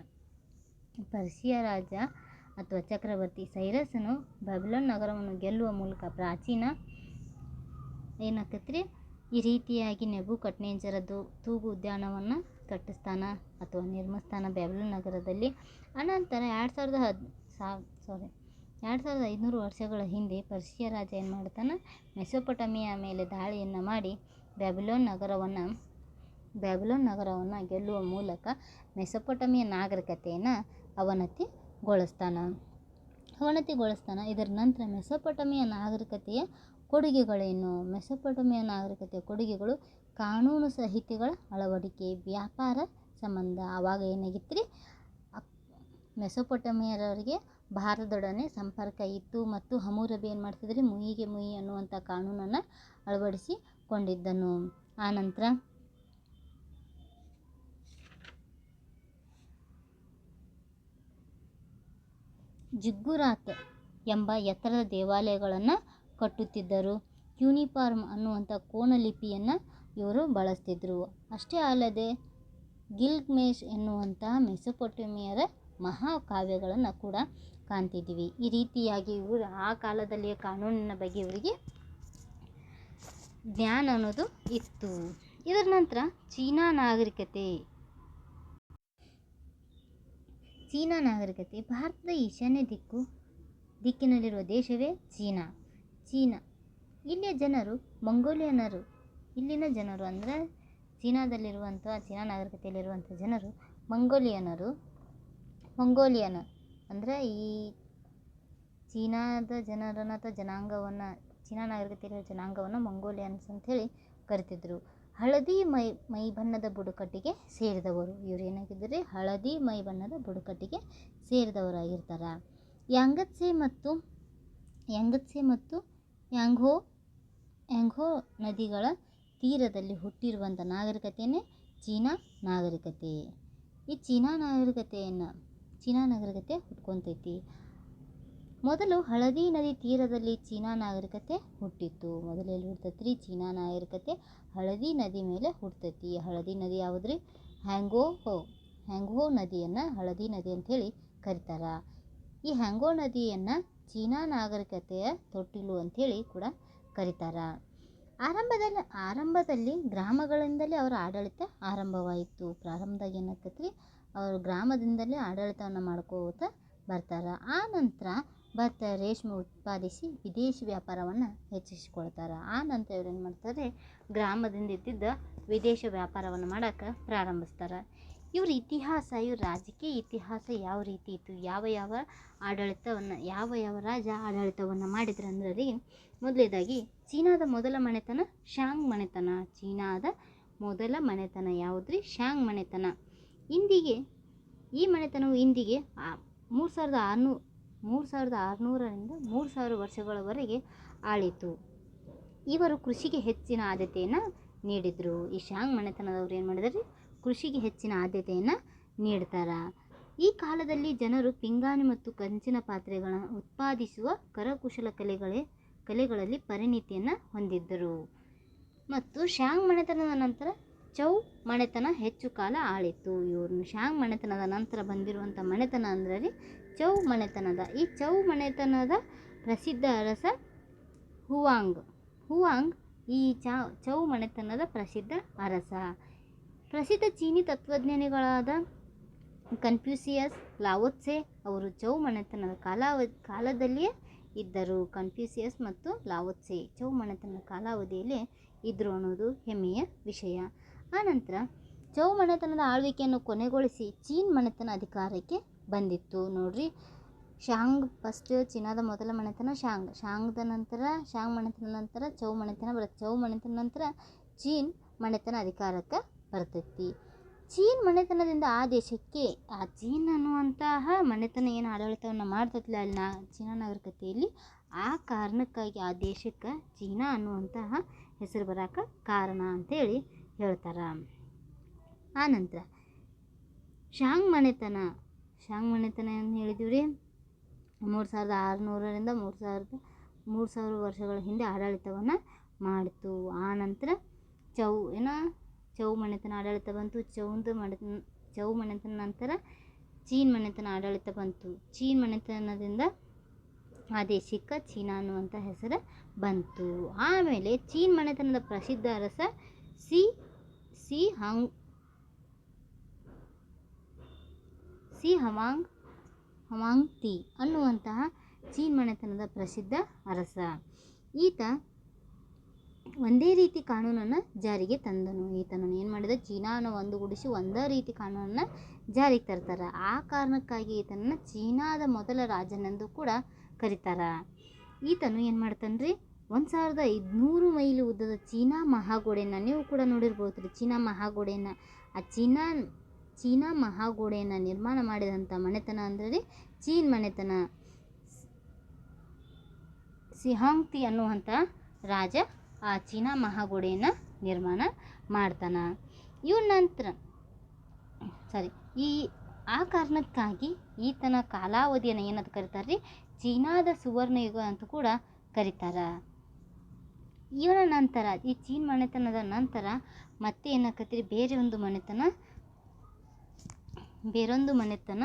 ಅಥವಾ ಚಕ್ರವರ್ತಿ ಸೈರಸನು ಬ್ಯಾಬಿಲೋನ್ ನಗರವನ್ನು ಗೆಲ್ಲುವ ಮೂಲಕ ಪ್ರಾಚೀನ ಏನಾಕತ್ರಿ ಈ ರೀತಿಯಾಗಿ ನೆಬೂಕಡ್ನೆಚ್ಚರ ತೂಗು ಉದ್ಯಾನವನ್ನು ಕಟ್ಟಿಸ್ತಾನ ಅಥವಾ ನಿರ್ಮಿಸ್ತಾನ ಬ್ಯಾಬಿಲೋನ್ ನಗರದಲ್ಲಿ. ಅನಂತರ 2500 ವರ್ಷಗಳ ಹಿಂದೆ ಪರ್ಷಿಯ ರಾಜ ಏನು ಮಾಡ್ತಾನೆ? ಮೆಸೊಪೊಟೇಮಿಯಾ ಮೇಲೆ ದಾಳಿಯನ್ನು ಮಾಡಿ ಬ್ಯಾಬಿಲೋನ್ ನಗರವನ್ನು ಗೆಲ್ಲುವ ಮೂಲಕ ಮೆಸೊಪೊಟೇಮಿಯಾ ನಾಗರಿಕತೆಯನ್ನು ಅವನತಿಗೊಳಿಸ್ತಾನೆ. ಇದರ ನಂತರ ಮೆಸೊಪೊಟೇಮಿಯಾ ನಾಗರಿಕತೆಯ ಕೊಡುಗೆಗಳೇನು? ಮೆಸೊಪೊಟೇಮಿಯಾ ನಾಗರಿಕತೆಯ ಕೊಡುಗೆಗಳು ಕಾನೂನು ಸಂಹಿತೆಗಳ ಅಳವಡಿಕೆ, ವ್ಯಾಪಾರ ಸಂಬಂಧ. ಆವಾಗ ಏನಾಗಿತ್ತು ರೀ, ಮೆಸೊಪೊಟೇಮಿಯಾದವರಿಗೆ ಭಾರತದೊಡನೆ ಸಂಪರ್ಕ ಇತ್ತು ಮತ್ತು ಹಮ್ಮುರಬಿ ಏನು ಮಾಡ್ತಿದ್ರಿ, ಮುಯಿಗೆ ಮುಯಿ ಅನ್ನುವಂಥ ಕಾನೂನನ್ನು ಅಳವಡಿಸಿಕೊಂಡಿದ್ದನು. ಆನಂತರ ಜಿಗ್ಗುರಾತ್ ಎಂಬ ಎತ್ತರದ ದೇವಾಲಯಗಳನ್ನು ಕಟ್ಟುತ್ತಿದ್ದರು. ಕ್ಯೂನಿಫಾರ್ಮ್ ಅನ್ನುವಂಥ ಕೋನಲಿಪಿಯನ್ನು ಇವರು ಬಳಸ್ತಿದ್ರು. ಅಷ್ಟೇ ಅಲ್ಲದೆ ಗಿಲ್ಗಮೇಶ್ ಎನ್ನುವಂಥ ಮೆಸೊಪೊಟೇಮಿಯಾದ ಮಹಾಕಾವ್ಯಗಳನ್ನು ಕೂಡ ಕಾಣ್ತಿದ್ದೀವಿ. ಈ ರೀತಿಯಾಗಿ ಇವರು ಆ ಕಾಲದಲ್ಲಿಯ ಕಾನೂನಿನ ಬಗ್ಗೆ ಇವರಿಗೆ ಜ್ಞಾನ ಅನ್ನೋದು ಇತ್ತು. ಇದರ ನಂತರ ಚೀನಾ ನಾಗರಿಕತೆ. ಭಾರತದ ಈಶಾನ್ಯ ದಿಕ್ಕಿನಲ್ಲಿರುವ ದೇಶವೇ ಚೀನಾ. ಇಲ್ಲಿಯ ಜನರು ಮಂಗೋಲಿಯನರು. ಇಲ್ಲಿನ ಜನರು ಅಂದರೆ ಚೀನಾ ನಾಗರಿಕತೆಯಲ್ಲಿರುವಂಥ ಜನರು ಮಂಗೋಲಿಯನ್ ಅಂದರೆ ಈ ಚೀನಾದ ಜನರನ್ನು ಅಥವಾ ಚೀನಾ ನಾಗರಿಕತೆಯಲ್ಲಿರುವ ಜನಾಂಗವನ್ನು ಮಂಗೋಲಿಯನ್ಸ್ ಅಂಥೇಳಿ ಕರಿತಿದ್ರು. ಹಳದಿ ಮೈ ಬಣ್ಣದ ಬುಡಕಟ್ಟಿಗೆ ಸೇರಿದವರು. ಇವರು ಏನಾಗಿದ್ದಾರೆ? ಹಳದಿ ಮೈ ಬಣ್ಣದ ಬುಡಕಟ್ಟಿಗೆ ಸೇರಿದವರಾಗಿರ್ತಾರೆ. ಯಾಂಗತ್ಸೆ ಮತ್ತು ಯಾಂಗ್ಹೋ ನದಿಗಳ ತೀರದಲ್ಲಿ ಹುಟ್ಟಿರುವಂಥ ನಾಗರಿಕತೆಯೇ ಚೀನಾ ನಾಗರಿಕತೆ. ಈ ಚೀನಾ ನಾಗರಿಕತೆ ಹುಟ್ಕೊತೈತಿ. ಮೊದಲು ಹಳದಿ ನದಿ ತೀರದಲ್ಲಿ ಚೀನಾ ನಾಗರಿಕತೆ ಹುಟ್ಟಿತ್ತು. ಮೊದಲು ಎಲ್ಲಿ ಹುಡ್ತೈತಿ? ಚೀನಾ ನಾಗರಿಕತೆ ಹಳದಿ ನದಿ ಮೇಲೆ ಹುಡ್ತೈತಿ. ಹಳದಿ ನದಿ ಯಾವುದ್ರಿ? ಹ್ಯಾಂಗ್ಹೋ ನದಿಯನ್ನು ಹಳದಿ ನದಿ ಅಂಥೇಳಿ ಕರೀತಾರೆ. ಈ ಹ್ಯಾಂಗ್ಹೋ ನದಿಯನ್ನು ಚೀನಾ ನಾಗರಿಕತೆಯ ತೊಟ್ಟಿಲು ಅಂಥೇಳಿ ಕೂಡ ಕರೀತಾರೆ. ಆರಂಭದಲ್ಲಿ ಗ್ರಾಮಗಳಿಂದಲೇ ಅವರ ಆಡಳಿತ ಆರಂಭವಾಯಿತು. ಪ್ರಾರಂಭದಾಗ ಏನಾಗ್ತೈತಿ? ಅವರು ಗ್ರಾಮದಿಂದಲೇ ಆಡಳಿತವನ್ನು ಮಾಡ್ಕೋತ ಬರ್ತಾರೆ. ಆ ನಂತರ ಭತ್ತ ರೇಷ್ಮೆ ಉತ್ಪಾದಿಸಿ ವಿದೇಶಿ ವ್ಯಾಪಾರವನ್ನು ಹೆಚ್ಚಿಸಿಕೊಳ್ತಾರೆ. ಆ ನಂತರ ಇವ್ರು ಏನು ಮಾಡ್ತಾರೆ, ಗ್ರಾಮದಿಂದ ಇದ್ದಿದ್ದ ವಿದೇಶ ವ್ಯಾಪಾರವನ್ನು ಮಾಡೋಕ್ಕೆ ಪ್ರಾರಂಭಿಸ್ತಾರೆ. ಇವ್ರ ಇತಿಹಾಸ, ಇವ್ರ ರಾಜಕೀಯ ಇತಿಹಾಸ ಯಾವ ರೀತಿ ಇತ್ತು, ಯಾವ ರಾಜ ಆಡಳಿತವನ್ನು ಮಾಡಿದ್ರು ಅಂದ್ರೆ ರೀ, ಮೊದಲೇದಾಗಿ ಚೀನಾದ ಮೊದಲ ಮನೆತನ ಶಾಂಗ್ ಮನೆತನ. ಚೀನಾದ ಮೊದಲ ಮನೆತನ ಯಾವುದ್ರಿ? ಶಾಂಗ್ ಮನೆತನ. ಈ ಮನೆತನವು ಇಂದಿಗೆ 3600ರಿಂದ 3000 ವರ್ಷಗಳವರೆಗೆ ಆಳಿತು. ಇವರು ಕೃಷಿಗೆ ಹೆಚ್ಚಿನ ಆದ್ಯತೆಯನ್ನು ನೀಡಿದರು. ಈ ಶಾಂಗ್ ಮನೆತನದವ್ರು ಏನು ಮಾಡಿದಾರೆ, ಕೃಷಿಗೆ ಹೆಚ್ಚಿನ ಆದ್ಯತೆಯನ್ನು ನೀಡ್ತಾರೆ. ಈ ಕಾಲದಲ್ಲಿ ಜನರು ಪಿಂಗಾಣಿ ಮತ್ತು ಕಂಚಿನ ಪಾತ್ರೆಗಳನ್ನು ಉತ್ಪಾದಿಸುವ ಕರಕುಶಲ ಕಲೆಗಳಲ್ಲಿ ಪರಿಣಿತಿಯನ್ನು ಹೊಂದಿದ್ದರು. ಮತ್ತು ಶಾಂಗ್ ಮನೆತನದ ನಂತರ ಚೌ ಮನೆತನ ಹೆಚ್ಚು ಕಾಲ ಆಳಿತು. ಇವ್ರನ್ನ ಶಾಂಗ್ ಮನೆತನದ ನಂತರ ಬಂದಿರುವಂಥ ಮನೆತನ ಅಂದರೆ ರೀ ಚೌ ಮನೆತನದ. ಈ ಚೌ ಮನೆತನದ ಪ್ರಸಿದ್ಧ ಅರಸ ಹುವಾಂಗ್ ಈ ಚೌ ಮನೆತನದ ಪ್ರಸಿದ್ಧ ಅರಸ. ಪ್ರಸಿದ್ಧ ಚೀನಿ ತತ್ವಜ್ಞಾನಿಗಳಾದ ಕನ್ಫ್ಯೂಸಿಯಸ್, ಲಾವೋತ್ಸೆ ಅವರು ಚೌ ಮನೆತನದ ಕಾಲದಲ್ಲಿಯೇ ಇದ್ದರು. ಕನ್ಫ್ಯೂಸಿಯಸ್ ಮತ್ತು ಲಾವೋತ್ಸೆ ಚೌ ಮನೆತನದ ಕಾಲಾವಧಿಯಲ್ಲಿ ಇದ್ದರು ಅನ್ನೋದು ಹೆಮ್ಮೆಯ ವಿಷಯ. ಆನಂತರ ಚೌ ಮನೆತನದ ಆಳ್ವಿಕೆಯನ್ನು ಕೊನೆಗೊಳಿಸಿ ಚೀನ್ ಮನೆತನ ಅಧಿಕಾರಕ್ಕೆ ಬಂದಿತ್ತು. ನೋಡ್ರಿ, ಫಸ್ಟ್ ಚೀನಾದ ಮೊದಲ ಮನೆತನ ಶಾಂಗ್ ಮನೆತನ ನಂತರ ಚೌ ಮನೆತನ ಬರುತ್ತೆ. ಚೌ ಮನೆತನ ನಂತರ ಚೀನ್ ಮನೆತನ ಅಧಿಕಾರಕ್ಕೆ ಬರ್ತೈತಿ. ಚೀನ್ ಮನೆತನದಿಂದ ಆ ದೇಶಕ್ಕೆ ಚೀನ್ ಅನ್ನುವಂತಹ ಮನೆತನ ಏನು ಆಡಳಿತವನ್ನು ಮಾಡ್ತೈತಿಲ್ಲ ಅಲ್ಲಿ ಚೀನಾ ನಾಗರಿಕತೆಯಲ್ಲಿ, ಆ ಕಾರಣಕ್ಕಾಗಿ ಆ ದೇಶಕ್ಕೆ ಚೀನಾ ಅನ್ನುವಂತಹ ಹೆಸರು ಬರೋಕೆ ಕಾರಣ ಅಂತೇಳಿ ಹೇಳ್ತಾರೆ. ಆನಂತರ ಶಾಂಗ್ ಮನೆತನ ಏನು ಹೇಳಿದ್ದೀವಿ ರೀ, 3600ರಿಂದ 3000 ವರ್ಷಗಳ ಹಿಂದೆ ಆಡಳಿತವನ್ನು ಮಾಡಿತು. ಆನಂತರ ಚೌ ಮನೆತನ ಆಡಳಿತ ಬಂತು. ಚೌ ಮನೆತನ ನಂತರ ಚೀನ್ ಮನೆತನ ಆಡಳಿತ ಬಂತು. ಚೀನ್ ಮನೆತನದಿಂದ ಆ ದೇಶಕ್ಕೆ ಚೀನಾ ಅನ್ನುವಂಥ ಹೆಸರು ಬಂತು. ಆಮೇಲೆ ಚೀನ್ ಮನೆತನದ ಪ್ರಸಿದ್ಧ ಅರಸ ಸಿ ಹವಾಂಗ್ ತಿ ಅನ್ನುವಂತಹ ಚೀನ್ ಮನೆತನದ ಪ್ರಸಿದ್ಧ ಅರಸ. ಈತ ಒಂದೇ ರೀತಿ ಕಾನೂನನ್ನು ಜಾರಿಗೆ ತಂದನು. ಈತನನ್ನು ಏನು ಮಾಡಿದ, ಚೀನಾನ ಒಂದುಗೂಡಿಸಿ ಒಂದೇ ರೀತಿ ಕಾನೂನನ್ನು ಜಾರಿಗೆ ತರ್ತಾರೆ. ಆ ಕಾರಣಕ್ಕಾಗಿ ಈತನನ್ನು ಚೀನಾದ ಮೊದಲ ರಾಜನೆಂದು ಕೂಡ ಕರೀತಾರೆ. ಈತನು ಏನು ಮಾಡ್ತಾನ್ರಿ, 1500 ಮೈಲಿ ಉದ್ದದ ಚೀನಾ ಮಹಾಗೋಡೆಯನ್ನು ನೀವು ಕೂಡ ನೋಡಿರ್ಬೋದು ರೀ. ಚೀನಾ ಮಹಾಗೋಡೆಯನ್ನು ಚೀನಾ ಮಹಾಗೋಡೆಯನ್ನು ನಿರ್ಮಾಣ ಮಾಡಿದಂಥ ಮನೆತನ ಅಂದರೆ ರೀ ಚೀನ್ ಮನೆತನ. ಸಿಹಾಂಗ್ತಿ ಅನ್ನುವಂಥ ರಾಜ ಆ ಚೀನಾ ಮಹಾಗೋಡೆಯನ್ನು ನಿರ್ಮಾಣ ಮಾಡ್ತಾನೆ. ಆ ಕಾರಣಕ್ಕಾಗಿ ಈತನ ಕಾಲಾವಧಿಯನ್ನು ಏನಂತ ಕರೀತಾರೆ ರೀ, ಚೀನಾದ ಸುವರ್ಣಯುಗ ಅಂತ ಕೂಡ ಕರೀತಾರೆ. ಇವನ ನಂತರ ಈ ಚೀನ್ ಮನೆತನದ ನಂತರ ಮತ್ತೆ ಏನಾಕತ್ರಿ, ಬೇರೊಂದು ಮನೆತನ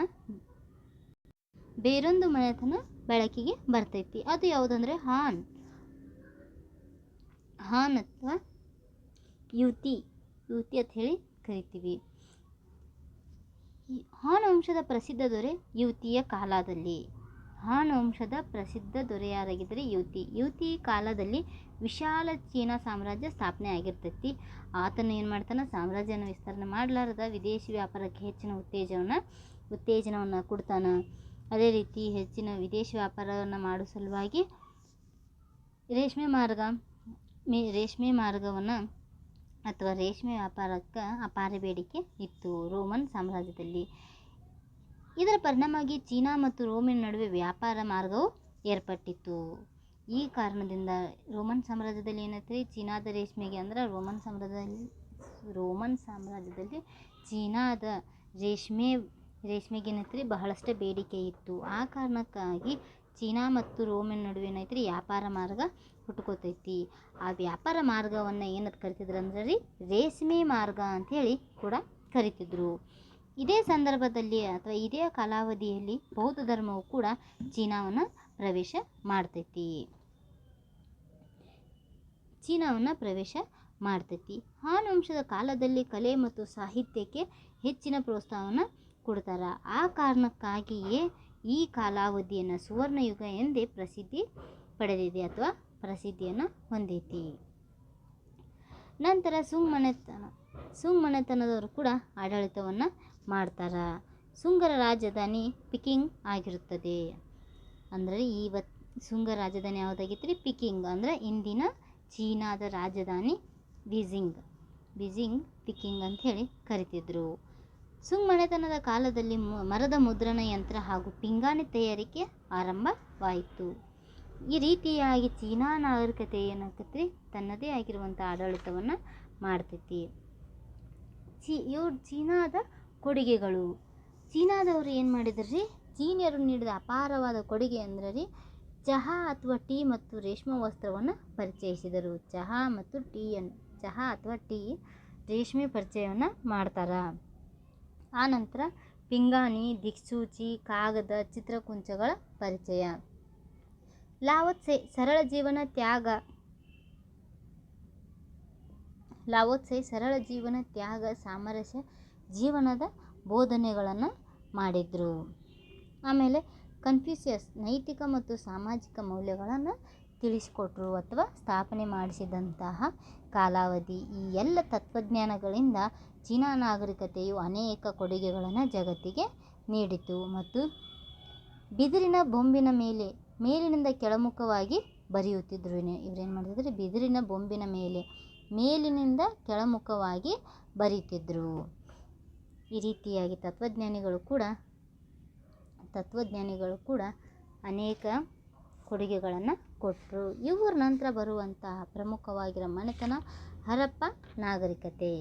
ಬೆಳಕಿಗೆ ಬರ್ತೈತಿ. ಅದು ಯಾವುದಂದ್ರೆ ಹಾನ್ ಅಥವಾ ಯುತಿ ಅಂತ ಹೇಳಿ ಕರಿತೀವಿ. ಹಾನ್ ವಂಶದ ಪ್ರಸಿದ್ಧ ದೊರೆ ಯುತಿಯ ಕಾಲದಲ್ಲಿ, ಹಾನ್ ವಂಶದ ಪ್ರಸಿದ್ಧ ದೊರೆ ಯಾರಾಗಿದ್ದರೆ ಯುತಿ ಕಾಲದಲ್ಲಿ ವಿಶಾಲ ಚೀನಾ ಸಾಮ್ರಾಜ್ಯ ಸ್ಥಾಪನೆ ಆಗಿರ್ತೈತಿ. ಆತನು ಏನು ಮಾಡ್ತಾನೆ, ಸಾಮ್ರಾಜ್ಯನ ವಿಸ್ತರಣೆ ಮಾಡಲಾರದ ವಿದೇಶಿ ವ್ಯಾಪಾರಕ್ಕೆ ಹೆಚ್ಚಿನ ಉತ್ತೇಜನವನ್ನು ಕೊಡ್ತಾನೆ. ಅದೇ ರೀತಿ ಹೆಚ್ಚಿನ ವಿದೇಶಿ ವ್ಯಾಪಾರವನ್ನು ಮಾಡೋ ಸಲುವಾಗಿ ರೇಷ್ಮೆ ಮಾರ್ಗವನ್ನು ಅಥವಾ ರೇಷ್ಮೆ ವ್ಯಾಪಾರಕ್ಕೆ ಅಪಾರ ಬೇಡಿಕೆ ಇತ್ತು ರೋಮನ್ ಸಾಮ್ರಾಜ್ಯದಲ್ಲಿ. ಇದರ ಪರಿಣಾಮವಾಗಿ ಚೀನಾ ಮತ್ತು ರೋಮಿನ ನಡುವೆ ವ್ಯಾಪಾರ ಮಾರ್ಗವು ಏರ್ಪಟ್ಟಿತ್ತು. ಈ ಕಾರಣದಿಂದ ರೋಮನ್ ಸಾಮ್ರಾಜ್ಯದಲ್ಲಿ ಏನೈತೆ, ಚೀನಾದ ರೇಷ್ಮೆಗೆ ಅಂದ್ರೆ ರೋಮನ್ ಸಾಮ್ರಾಜ್ಯದಲ್ಲಿ ಚೀನಾದ ರೇಷ್ಮೆಗೆ ಏನೈತೆ ಬಹಳಷ್ಟು ಬೇಡಿಕೆ ಇತ್ತು. ಆ ಕಾರಣಕ್ಕಾಗಿ ಚೀನಾ ಮತ್ತು ರೋಮಿನ ನಡುವೆ ಏನೈತೆ ವ್ಯಾಪಾರ ಮಾರ್ಗ ಹುಟ್ಕೋತೈತಿ. ಆ ವ್ಯಾಪಾರ ಮಾರ್ಗವನ್ನು ಏನಂತ ಕರಿತಿದ್ರು ಅಂದ್ರೆ ರೀ ರೇಷ್ಮೆ ಮಾರ್ಗ ಅಂಥೇಳಿ ಕೂಡ ಕರಿತಿದ್ರು. ಇದೇ ಸಂದರ್ಭದಲ್ಲಿ ಅಥವಾ ಇದೇ ಕಾಲಾವಧಿಯಲ್ಲಿ ಬೌದ್ಧ ಧರ್ಮವು ಕೂಡ ಚೀನಾವನ್ನು ಪ್ರವೇಶ ಮಾಡ್ತೈತಿ. ಹಾನ್ ವಂಶದ ಕಾಲದಲ್ಲಿ ಕಲೆ ಮತ್ತು ಸಾಹಿತ್ಯಕ್ಕೆ ಹೆಚ್ಚಿನ ಪ್ರೋತ್ಸಾಹವನ್ನು ಕೊಡ್ತಾರೆ. ಆ ಕಾರಣಕ್ಕಾಗಿಯೇ ಈ ಕಾಲಾವಧಿಯನ್ನು ಸುವರ್ಣಯುಗ ಎಂದೇ ಪ್ರಸಿದ್ಧಿ ಪಡೆದಿದೆ ಅಥವಾ ಪ್ರಸಿದ್ಧಿಯನ್ನು ಹೊಂದೈತಿ. ನಂತರ ಸುಂಗ್ ಮನೆತನದವರು ಕೂಡ ಆಡಳಿತವನ್ನು ಮಾಡ್ತಾರೆ. ಸುಂಗರ ರಾಜಧಾನಿ ಪಿಕಿಂಗ್ ಆಗಿರುತ್ತದೆ. ಅಂದರೆ ಸುಂಗ ರಾಜಧಾನಿ ಯಾವುದಾಗಿತ್ತು ರೀ? ಪಿಕಿಂಗ್. ಅಂದರೆ ಇಂದಿನ ಚೀನಾದ ರಾಜಧಾನಿ ಬೀಜಿಂಗ್ ಪಿಕಿಂಗ್ ಅಂತ ಹೇಳಿ ಕರಿತಿದ್ರು. ಸುಂಗ್ ಮನೆತನದ ಕಾಲದಲ್ಲಿ ಮರದ ಮುದ್ರಣ ಯಂತ್ರ ಹಾಗೂ ಪಿಂಗಾಣಿ ತಯಾರಿಕೆ ಆರಂಭವಾಯಿತು. ಈ ರೀತಿಯಾಗಿ ಚೀನಾ ನಾಗರಿಕತೆ ಏನಾಗ್ತೈತಿ ತನ್ನದೇ ಆಗಿರುವಂಥ ಆಡಳಿತವನ್ನು ಮಾಡ್ತೈತಿ. ಚೀನಾದ ಕೊಡುಗೆಗಳು. ಚೀನಾದವರು ಏನು ಮಾಡಿದ್ರು ರೀ? ಚೀನಿಯರು ನೀಡಿದ ಅಪಾರವಾದ ಕೊಡುಗೆ ಅಂದ್ರೆ ರೀ ಚಹಾ ಅಥವಾ ಟೀ ಮತ್ತು ರೇಷ್ಮೆ ವಸ್ತ್ರವನ್ನು ಪರಿಚಯಿಸಿದರು. ಚಹಾ ಅಥವಾ ಟೀ ರೇಷ್ಮೆ ಪರಿಚಯವನ್ನು ಮಾಡ್ತಾರೆ. ಆನಂತರ ಪಿಂಗಾಣಿ, ದಿಕ್ಸೂಚಿ, ಕಾಗದ, ಚಿತ್ರಕುಂಚಗಳ ಪರಿಚಯ. ಲಾವೋತ್ಸೆ ಸರಳ ಜೀವನ ತ್ಯಾಗ ಸಾಮರಸ್ಯ ಜೀವನದ ಬೋಧನೆಗಳನ್ನು ಮಾಡಿದರು. ಆಮೇಲೆ ಕನ್ಫ್ಯೂಷಿಯಸ್ ನೈತಿಕ ಮತ್ತು ಸಾಮಾಜಿಕ ಮೌಲ್ಯಗಳನ್ನು ತಿಳಿಸಿಕೊಟ್ರು ಅಥವಾ ಸ್ಥಾಪನೆ ಮಾಡಿಸಿದಂತಹ ಕಾಲಾವಧಿ. ಈ ಎಲ್ಲ ತತ್ವಜ್ಞಾನಗಳಿಂದ ಚೀನಾ ನಾಗರಿಕತೆಯು ಅನೇಕ ಕೊಡುಗೆಗಳನ್ನು ಜಗತ್ತಿಗೆ ನೀಡಿತು ಮತ್ತು ಬಿದಿರಿನ ಬೊಂಬಿನ ಮೇಲಿನಿಂದ ಕೆಳಮುಖವಾಗಿ ಬರೆಯುತ್ತಿದ್ದರು. ಇವರೇನು ಮಾಡಿದ್ರು? ಬಿದಿರಿನ ಬೊಂಬಿನ ಮೇಲಿನಿಂದ ಕೆಳಮುಖವಾಗಿ ಬರೆಯುತ್ತಿದ್ದರು. ಈ ರೀತಿಯಾಗಿ ತತ್ವಜ್ಞಾನಿಗಳು ಕೂಡ ಅನೇಕ ಕೊಡುಗೆಗಳನ್ನು ಕೊಟ್ಟರು. ಇವರ ನಂತರ ಬರುವಂತಹ ಪ್ರಮುಖವಾಗಿರೋ ಮನೆತನ ಹರಪ್ಪ ನಾಗರಿಕತೆ.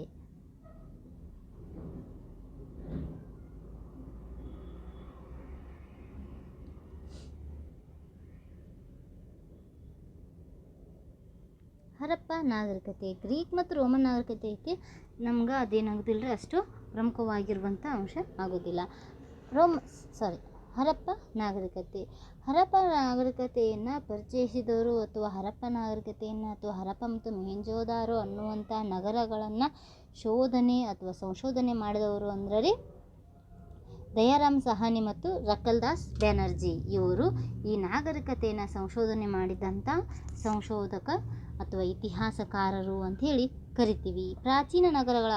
ಹರಪ್ಪ ನಾಗರಿಕತೆ ಗ್ರೀಕ್ ಮತ್ತು ರೋಮನ್ ನಾಗರಿಕತೆಗೆ ನಮ್ಗೆ ಅದೇನಾಗೋದಿಲ್ಲ ರೀ, ಅಷ್ಟು ಪ್ರಮುಖವಾಗಿರುವಂಥ ಅಂಶ ಆಗೋದಿಲ್ಲ. ಹರಪ್ಪ ನಾಗರಿಕತೆಯನ್ನು ಪರಿಚಯಿಸಿದವರು ಅಥವಾ ಹರಪ್ಪ ನಾಗರಿಕತೆಯನ್ನು ಅಥವಾ ಹರಪ್ಪ ಮತ್ತು ಮೊಹೆಂಜೋದಾರೋ ಅನ್ನುವಂಥ ನಗರಗಳನ್ನು ಸಂಶೋಧನೆ ಮಾಡಿದವರು ಅಂದ್ರೆ ರೀ ದಯಾರಾಮ್ ಸಹಾನಿ ಮತ್ತು ರಕಲ್ದಾಸ್ ಬ್ಯಾನರ್ಜಿ. ಇವರು ಈ ನಾಗರಿಕತೆಯನ್ನು ಸಂಶೋಧನೆ ಮಾಡಿದಂಥ ಸಂಶೋಧಕ ಅಥವಾ ಇತಿಹಾಸಕಾರರು ಅಂಥೇಳಿ ಕರಿತೀವಿ. ಪ್ರಾಚೀನ ನಗರಗಳ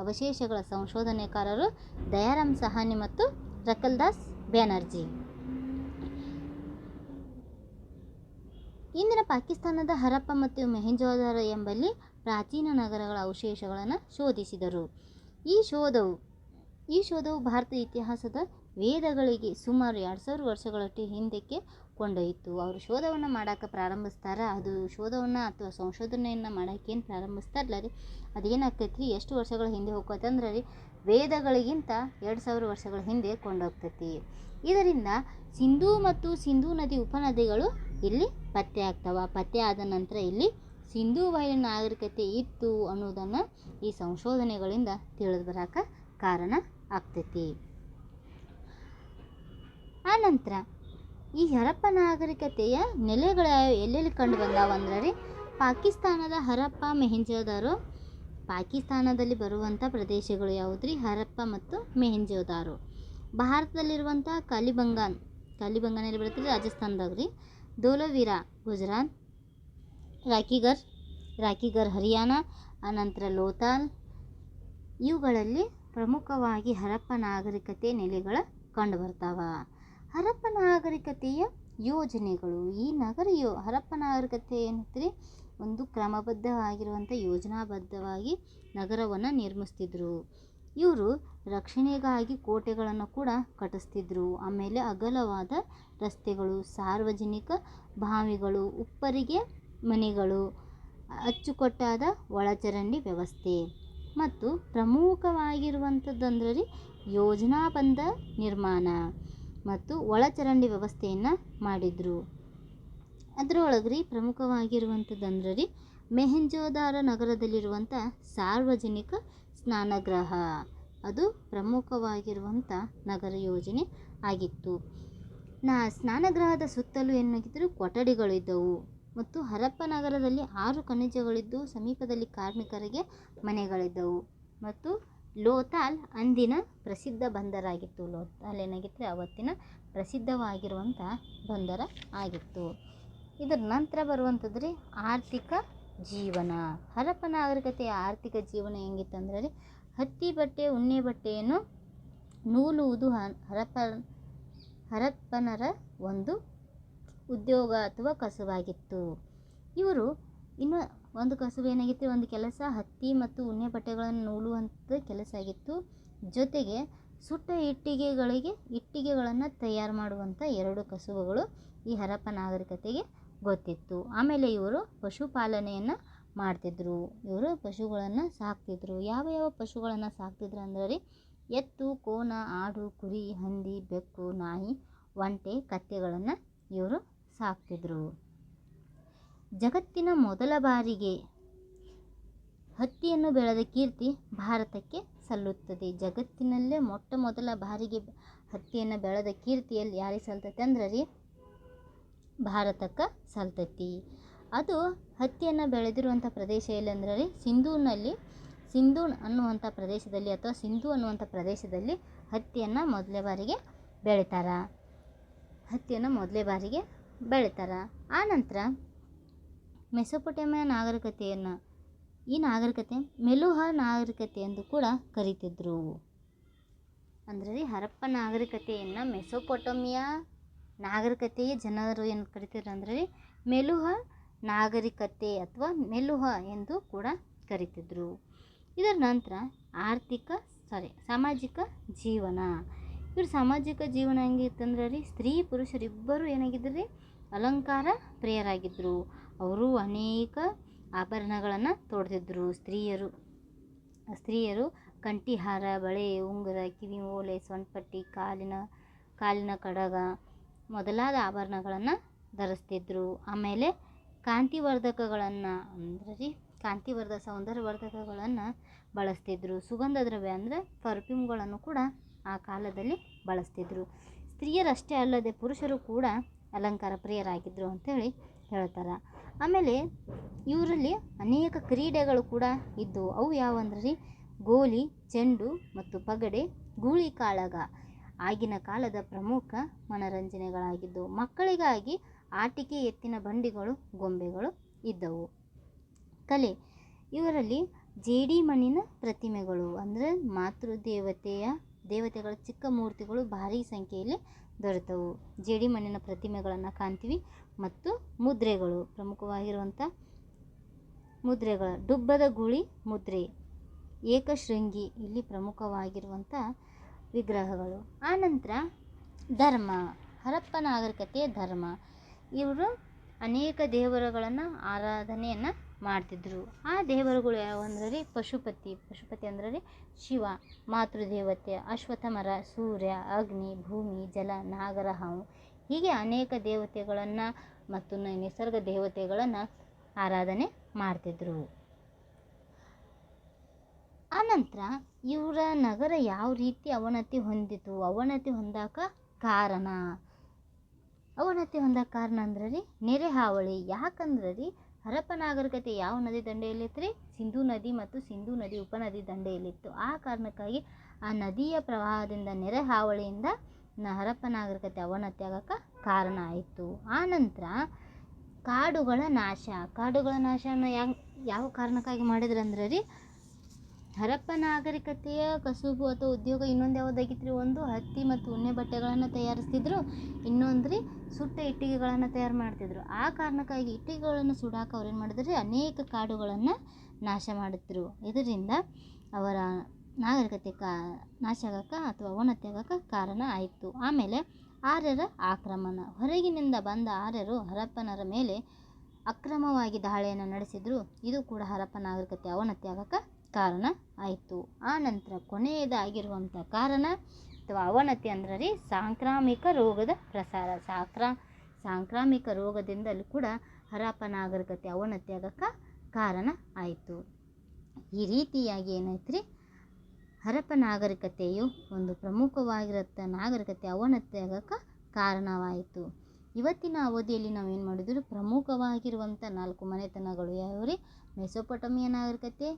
ಅವಶೇಷಗಳ ಸಂಶೋಧನೆಕಾರರು ದಯಾರಾಮ್ ಸಹಾನಿ ಮತ್ತು ರಕಲ್ದಾಸ್ ಬ್ಯಾನರ್ಜಿ. ಇಂದಿನ ಪಾಕಿಸ್ತಾನದ ಹರಪ್ಪ ಮತ್ತು ಮೊಹೆಂಜೋದಾರೋ ಎಂಬಲ್ಲಿ ಪ್ರಾಚೀನ ನಗರಗಳ ಅವಶೇಷಗಳನ್ನು ಶೋಧಿಸಿದರು. ಈ ಶೋಧವು ಭಾರತ ಇತಿಹಾಸದ ವೇದಗಳಿಗೆ ಸುಮಾರು 2000 ವರ್ಷಗಳಷ್ಟು ಹಿಂದಕ್ಕೆ ಕೊಂಡೊಯ್ಯಿತು. ಅವರು ಶೋಧವನ್ನು ಮಾಡೋಕ್ಕೆ ಪ್ರಾರಂಭಿಸ್ತಾರೆ. ಅದು ಶೋಧವನ್ನು ಅಥವಾ ಸಂಶೋಧನೆಯನ್ನು ಮಾಡೋಕ್ಕೇನು ಪ್ರಾರಂಭಿಸ್ತಾರಲ್ಲ ರೀ, ಅದೇನಾಗ್ತೈತಿ ಎಷ್ಟು ವರ್ಷಗಳ ಹಿಂದೆ ಹೋಗ್ತೈತೆ ಅಂದ್ರೆ ರೀ ವೇದಗಳಿಗಿಂತ 2000 ವರ್ಷಗಳ ಹಿಂದೆ ಕೊಂಡೋಗ್ತೈತಿ. ಇದರಿಂದ ಸಿಂಧೂ ನದಿ ಉಪನದಿಗಳು ಇಲ್ಲಿ ಪತ್ತೆ ಆಗ್ತವೆ. ಪತ್ತೆ ಆದ ನಂತರ ಇಲ್ಲಿ ಸಿಂಧೂ ಬಯಲು ನಾಗರಿಕತೆ ಇತ್ತು ಅನ್ನೋದನ್ನು ಈ ಸಂಶೋಧನೆಗಳಿಂದ ತಿಳಿದು ಬರೋಕೆ ಕಾರಣ ಆಗ್ತೈತಿ. ಆನಂತರ ಈ ಹರಪ್ಪ ನಾಗರಿಕತೆಯ ನೆಲೆಗಳು ಎಲ್ಲೆಲ್ಲಿ ಕಂಡು ಬಂದಾವಂದ್ರೆ ರೀ ಪಾಕಿಸ್ತಾನದ ಹರಪ್ಪ ಮೊಹೆಂಜೋದಾರೋ. ಪಾಕಿಸ್ತಾನದಲ್ಲಿ ಬರುವಂಥ ಪ್ರದೇಶಗಳು ಯಾವುದ್ರಿ? ಹರಪ್ಪ ಮತ್ತು ಮೊಹೆಂಜೋದಾರೋ. ಭಾರತದಲ್ಲಿರುವಂಥ ಕಾಲಿಬಂಗಾನಲ್ಲಿ ಬರುತ್ತೆ ರಾಜಸ್ಥಾನದಾಗ ರೀ. ಧೋಲವೀರಾ ಗುಜರಾತ್, ರಾಕಿಗರ್ ಹರಿಯಾಣ, ಅನಂತರ ಲೋಥಾಲ್ ಇವುಗಳಲ್ಲಿ ಪ್ರಮುಖವಾಗಿ ಹರಪ್ಪ ನಾಗರಿಕತೆ ನೆಲೆಗಳು ಕಂಡು ಬರ್ತಾವ. ಹರಪ್ಪ ನಾಗರಿಕತೆಯ ಯೋಜನೆಗಳು. ಈ ಹರಪ್ಪ ನಾಗರಿಕತೆ ಏನೈತ್ರಿ ಒಂದು ಕ್ರಮಬದ್ಧವಾಗಿರುವಂಥ ಯೋಜನಾಬದ್ಧವಾಗಿ ನಗರವನ್ನು ನಿರ್ಮಿಸ್ತಿದ್ರು. ಇವರು ರಕ್ಷಣೆಗಾಗಿ ಕೋಟೆಗಳನ್ನು ಕೂಡ ಕಟ್ಟಿಸ್ತಿದ್ರು. ಆಮೇಲೆ ಅಗಲವಾದ ರಸ್ತೆಗಳು, ಸಾರ್ವಜನಿಕ ಬಾವಿಗಳು, ಉಪ್ಪರಿಗೆ ಮನೆಗಳು, ಅಚ್ಚುಕಟ್ಟಾದ ಒಳಚರಂಡಿ ವ್ಯವಸ್ಥೆ ಮತ್ತು ಪ್ರಮುಖವಾಗಿರುವಂಥದ್ದಂದ್ರೆ ಯೋಜನಾಬದ್ಧ ನಿರ್ಮಾಣ ಮತ್ತು ಒಳಚರಂಡಿ ವ್ಯವಸ್ಥೆಯನ್ನು ಮಾಡಿದರು. ಅದರೊಳಗೆ ಪ್ರಮುಖವಾಗಿರುವಂಥದ್ದಂದ್ರೆ ಮೊಹೆಂಜೋದಾರೋ ನಗರದಲ್ಲಿರುವಂಥ ಸಾರ್ವಜನಿಕ ಸ್ನಾನಗೃಹ ಅದು ಪ್ರಮುಖವಾಗಿರುವಂಥ ನಗರ ಯೋಜನೆ ಆಗಿತ್ತು. ಸ್ನಾನಗೃಹದ ಸುತ್ತಲೂ ಏನಾಗಿದ್ದರು ಕೊಠಡಿಗಳಿದ್ದವು ಮತ್ತು ಹರಪ್ಪ ನಗರದಲ್ಲಿ 6 ಖನಿಜಗಳಿದ್ದು ಸಮೀಪದಲ್ಲಿ ಕಾರ್ಮಿಕರಿಗೆ ಮನೆಗಳಿದ್ದವು ಮತ್ತು ಲೋಥಾಲ್ ಅಂದಿನ ಪ್ರಸಿದ್ಧ ಬಂದರಾಗಿತ್ತು. ಲೋಥಾಲ್ ಏನಾಗಿತ್ತು, ಅವತ್ತಿನ ಪ್ರಸಿದ್ಧವಾಗಿರುವಂಥ ಬಂದರ ಆಗಿತ್ತು. ಇದರ ನಂತರ ಬರುವಂಥದ್ದು ರೀ ಆರ್ಥಿಕ ಜೀವನ. ಹರಪ್ಪ ನಾಗರಿಕತೆಯ ಆರ್ಥಿಕ ಜೀವನ ಹೆಂಗಿತ್ತಂದ್ರೆ ರೀ, ಹತ್ತಿ ಬಟ್ಟೆ, ಉಣ್ಣೆ ಬಟ್ಟೆಯನ್ನು ನೂಲುವುದು ಹರಪ್ಪನರ ಒಂದು ಉದ್ಯೋಗ ಅಥವಾ ಕಸುವಾಗಿತ್ತು. ಇವರು ಇನ್ನು ಒಂದು ಕಸುಬು ಏನಾಗಿತ್ತು, ಒಂದು ಕೆಲಸ ಹತ್ತಿ ಮತ್ತು ಉಣ್ಣೆ ಬಟ್ಟೆಗಳನ್ನು ನೂಲುವಂಥ ಕೆಲಸ ಆಗಿತ್ತು. ಜೊತೆಗೆ ಸುಟ್ಟ ಇಟ್ಟಿಗೆಗಳನ್ನು ತಯಾರು ಮಾಡುವಂಥ 2 ಕಸುಬುಗಳು ಈ ಹರಪ್ಪ ನಾಗರಿಕತೆಗೆ ಗೊತ್ತಿತ್ತು. ಆಮೇಲೆ ಇವರು ಪಶುಪಾಲನೆಯನ್ನು ಮಾಡ್ತಿದ್ರು. ಇವರು ಪಶುಗಳನ್ನು ಸಾಕ್ತಿದ್ರು. ಯಾವ ಯಾವ ಪಶುಗಳನ್ನು ಸಾಕ್ತಿದ್ರು ಅಂದ್ರೆ ರೀ, ಎತ್ತು, ಕೋಣ, ಆಡು, ಕುರಿ, ಹಂದಿ, ಬೆಕ್ಕು, ನಾಯಿ, ಒಂಟೆ, ಕತ್ತೆಗಳನ್ನು ಇವರು ಸಾಕ್ತಿದ್ರು. ಜಗತ್ತಿನ ಮೊದಲ ಬಾರಿಗೆ ಹತ್ತಿಯನ್ನು ಬೆಳೆದ ಕೀರ್ತಿ ಭಾರತಕ್ಕೆ ಸಲ್ಲುತ್ತದೆ. ಜಗತ್ತಿನಲ್ಲೇ ಮೊಟ್ಟ ಮೊದಲ ಬಾರಿಗೆ ಹತ್ತಿಯನ್ನು ಬೆಳೆದ ಕೀರ್ತಿಯಲ್ಲಿ ಯಾರಿಗೆ ಸಲ್ತೈತೆ ಅಂದ್ರೆ ರೀ, ಭಾರತಕ್ಕೆ ಸಲ್ತೈತಿ. ಅದು ಹತ್ತಿಯನ್ನು ಬೆಳೆದಿರುವಂಥ ಪ್ರದೇಶ ಎಲ್ಲಿ ಅಂದ್ರೆ ರೀ, ಸಿಂಧೂ ಅನ್ನುವಂಥ ಪ್ರದೇಶದಲ್ಲಿ ಅಥವಾ ಸಿಂಧು ಅನ್ನುವಂಥ ಪ್ರದೇಶದಲ್ಲಿ ಹತ್ತಿಯನ್ನು ಮೊದಲೇ ಬಾರಿಗೆ ಬೆಳಿತಾರೆ. ಆನಂತರ ಮೆಸೊಪೊಟೇಮಿಯಾ ನಾಗರಿಕತೆಯನ್ನು, ಈ ನಾಗರಿಕತೆ ಮೆಲುಹ ನಾಗರಿಕತೆ ಎಂದು ಕೂಡ ಕರೀತಿದ್ರು. ಅಂದರೆ ರೀ, ಹರಪ್ಪ ನಾಗರಿಕತೆಯನ್ನು ಮೆಸೊಪೊಟೇಮಿಯಾ ನಾಗರಿಕತೆಯ ಜನರು ಏನು ಕರಿತಿದ್ರು ಅಂದರೆ ರೀ, ಮೆಲುಹ ನಾಗರಿಕತೆ ಅಥವಾ ಮೆಲುಹ ಎಂದು ಕೂಡ ಕರಿತಿದ್ರು. ಇದರ ನಂತರ ಸಾಮಾಜಿಕ ಜೀವನ. ಇವ್ರ ಸಾಮಾಜಿಕ ಜೀವನ ಹೆಂಗಿತ್ತಂದ್ರೆ ರೀ, ಸ್ತ್ರೀ ಪುರುಷರಿಬ್ಬರು ಏನಾಗಿದ್ರು ರೀ, ಅಲಂಕಾರ ಪ್ರಿಯರಾಗಿದ್ದರು. ಅವರು ಅನೇಕ ಆಭರಣಗಳನ್ನು ತೊಡ್ತಿದ್ರು. ಸ್ತ್ರೀಯರು ಕಂಠಿಹಾರ, ಬಳೆ, ಉಂಗುರ, ಕಿವಿ ಓಲೆ, ಸೊಂಟಪಟ್ಟಿ, ಕಾಲಿನ ಕಡಗ ಮೊದಲಾದ ಆಭರಣಗಳನ್ನು ಧರಿಸ್ತಿದ್ರು. ಆಮೇಲೆ ಕಾಂತಿವರ್ಧಕಗಳನ್ನು ಅಂದರೆ ರೀ, ಸೌಂದರ್ಯವರ್ಧಕಗಳನ್ನು ಬಳಸ್ತಿದ್ರು. ಸುಗಂಧ ದ್ರವ್ಯ ಅಂದರೆ ಪರ್ಫ್ಯೂಮ್ಗಳನ್ನು ಕೂಡ ಆ ಕಾಲದಲ್ಲಿ ಬಳಸ್ತಿದ್ರು. ಸ್ತ್ರೀಯರಷ್ಟೇ ಅಲ್ಲದೆ ಪುರುಷರು ಕೂಡ ಅಲಂಕಾರ ಪ್ರಿಯರಾಗಿದ್ದರು ಅಂತೇಳಿ ಹೇಳ್ತಾರೆ. ಆಮೇಲೆ ಇವರಲ್ಲಿ ಅನೇಕ ಕ್ರೀಡೆಗಳು ಕೂಡ ಇದ್ದವು. ಅವು ಯಾವಂದ್ರೆ ರೀ, ಗೋಲಿ, ಚೆಂಡು ಮತ್ತು ಪಗಡೆ, ಗೂಳಿ ಕಾಳಗ ಆಗಿನ ಕಾಲದ ಪ್ರಮುಖ ಮನರಂಜನೆಗಳಾಗಿದ್ದವು. ಮಕ್ಕಳಿಗಾಗಿ ಆಟಿಕೆ, ಎತ್ತಿನ ಬಂಡಿಗಳು, ಗೊಂಬೆಗಳು ಇದ್ದವು. ಕಲೆ, ಇವರಲ್ಲಿ ಜೇಡಿಮಣ್ಣಿನ ಪ್ರತಿಮೆಗಳು ಅಂದರೆ ದೇವತೆಗಳ ಚಿಕ್ಕ ಮೂರ್ತಿಗಳು ಭಾರೀ ಸಂಖ್ಯೆಯಲ್ಲಿ ದೊರೆತವು. ಜೇಡಿಮಣ್ಣಿನ ಪ್ರತಿಮೆಗಳನ್ನು ಕಾಣ್ತೀವಿ. ಮತ್ತು ಮುದ್ರೆಗಳು, ಪ್ರಮುಖವಾಗಿರುವಂಥ ಮುದ್ರೆಗಳು, ಡುಬ್ಬದ ಗುಳಿ ಮುದ್ರೆ, ಏಕಶೃಂಗಿ ಇಲ್ಲಿ ಪ್ರಮುಖವಾಗಿರುವಂಥ ವಿಗ್ರಹಗಳು. ಆನಂತರ ಧರ್ಮ, ಹರಪ್ಪ ನಾಗರಿಕತೆಯ ಧರ್ಮ. ಇವರು ಅನೇಕ ದೇವರುಗಳನ್ನು ಆರಾಧನೆಯನ್ನು ಮಾಡ್ತಿದ್ರು. ಆ ದೇವರುಗಳು ಯಾವಂದ್ರೆ ರೀ, ಪಶುಪತಿ ಅಂದ್ರೆ ರೀ ಶಿವ, ಮಾತೃದೇವತೆ, ಅಶ್ವತ್ಥ ಮರ, ಸೂರ್ಯ, ಅಗ್ನಿ, ಭೂಮಿ, ಜಲ, ನಾಗರ, ಹಾವು ಹೀಗೆ ಅನೇಕ ದೇವತೆಗಳನ್ನು ಮತ್ತು ನಿಸರ್ಗ ದೇವತೆಗಳನ್ನು ಆರಾಧನೆ ಮಾಡ್ತಿದ್ರು. ಆನಂತರ ಇವರ ನಗರ ಯಾವ ರೀತಿ ಅವನತಿ ಹೊಂದಿತು, ಅವನತಿ ಹೊಂದಕ್ಕೆ ಕಾರಣ ಅಂದ್ರೆ ರೀ, ನೆರೆ ಹಾವಳಿ. ಯಾಕಂದ್ರೆ ರೀ, ಹರಪ್ಪ ನಾಗರಿಕತೆ ಯಾವ ನದಿ ದಂಡೆಯಲ್ಲಿತ್ತು ರೀ, ಸಿಂಧೂ ನದಿ ಮತ್ತು ಸಿಂಧೂ ನದಿ ಉಪನದಿ ದಂಡೆಯಲ್ಲಿತ್ತು. ಆ ಕಾರಣಕ್ಕಾಗಿ ಆ ನದಿಯ ಪ್ರವಾಹದಿಂದ, ನೆರೆ ಹಾವಳಿಯಿಂದ ಹರಪ್ಪ ನಾಗರಿಕತೆ ಅವನತಿ ಆಗಕ್ಕೆ ಕಾರಣ ಆಯಿತು. ಆನಂತರ ಕಾಡುಗಳ ನಾಶನ ಯಾವ ಕಾರಣಕ್ಕಾಗಿ ಮಾಡಿದ್ರಂದ್ರೆ ರೀ, ಹರಪ್ಪ ನಾಗರಿಕತೆಯ ಕಸುಬು ಅಥವಾ ಉದ್ಯೋಗ ಇನ್ನೊಂದು ಯಾವುದಾಗಿತ್ತು ರೀ, ಒಂದು ಹತ್ತಿ ಮತ್ತು ಉಣ್ಣೆ ಬಟ್ಟೆಗಳನ್ನು ತಯಾರಿಸ್ತಿದ್ರು, ಇನ್ನೊಂದು ರೀ ಸುಟ್ಟ ಇಟ್ಟಿಗೆಗಳನ್ನು ತಯಾರು ಮಾಡ್ತಿದ್ರು. ಆ ಕಾರಣಕ್ಕಾಗಿ ಇಟ್ಟಿಗೆಗಳನ್ನು ಸುಡಾಕ ಅವ್ರು ಏನು ಮಾಡಿದ್ರು ರೀ, ಅನೇಕ ಕಾಡುಗಳನ್ನು ನಾಶ ಮಾಡಿದ್ರು. ಇದರಿಂದ ಅವರ ನಾಗರಿಕತೆ ನಾಶ ಆಗಕ್ಕೆ ಅಥವಾ ಅವನತಿ ಆಗಕ್ಕೆ ಕಾರಣ ಆಯಿತು. ಆಮೇಲೆ ಆರ್ಯರ ಆಕ್ರಮಣ. ಹೊರಗಿನಿಂದ ಬಂದ ಆರ್ಯರು ಹರಪ್ಪನರ ಮೇಲೆ ಅಕ್ರಮವಾಗಿ ದಾಳಿಯನ್ನು ನಡೆಸಿದ್ರು. ಇದು ಕೂಡ ಹರಪ್ಪ ನಾಗರಿಕತೆ ಅವನತಿ ಆಗಕ್ಕೆ ಕಾರಣ ಆಯಿತು. ಆ ನಂತರ ಕೊನೆಯದಾಗಿರುವಂಥ ಕಾರಣ ಅಥವಾ ಅವನತಿ ಅಂದ್ರೆ ರೀ, ಸಾಂಕ್ರಾಮಿಕ ರೋಗದ ಪ್ರಸಾರ. ಸಾಂಕ್ರಾಮಿಕ ರೋಗದಿಂದಲೂ ಕೂಡ ಹರಪ್ಪ ನಾಗರಿಕತೆ ಅವನತಿ ಆಗಕ್ಕೆ ಕಾರಣ ಆಯಿತು. ಈ ರೀತಿಯಾಗಿ ಏನಾಯ್ತು ರೀ, ಹರಪ್ಪ ನಾಗರಿಕತೆಯು ಒಂದು ಪ್ರಮುಖವಾಗಿರುತ್ತ ನಾಗರಿಕತೆ ಅವನತಿ ಆಗಕ್ಕೆ ಕಾರಣವಾಯಿತು. ಇವತ್ತಿನ ಅವಧಿಯಲ್ಲಿ ನಾವೇನು ಮಾಡಿದ್ರು, ಪ್ರಮುಖವಾಗಿರುವಂಥ 4 ಮನೆತನಗಳು ಯಾವ್ಯಾವ ರೀ, ಮೆಸೊಪೊಟೇಮಿಯಾ ನಾಗರಿಕತೆ,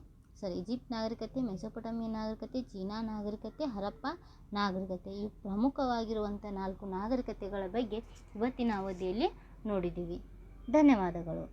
ಈಜಿಪ್ಟ್ ನಾಗರಿಕತೆ, ಮೆಸೊಪೊಟೇಮಿಯಾ ನಾಗರಿಕತೆ, ಚೀನಾ ನಾಗರಿಕತೆ, ಹರಪ್ಪ ನಾಗರಿಕತೆ. ಇವು ಪ್ರಮುಖವಾಗಿರುವಂಥ 4 ನಾಗರಿಕತೆಗಳ ಬಗ್ಗೆ ಇವತ್ತಿನ ಅವಧಿಯಲ್ಲಿ ನೋಡಿದ್ದೀವಿ. ಧನ್ಯವಾದಗಳು.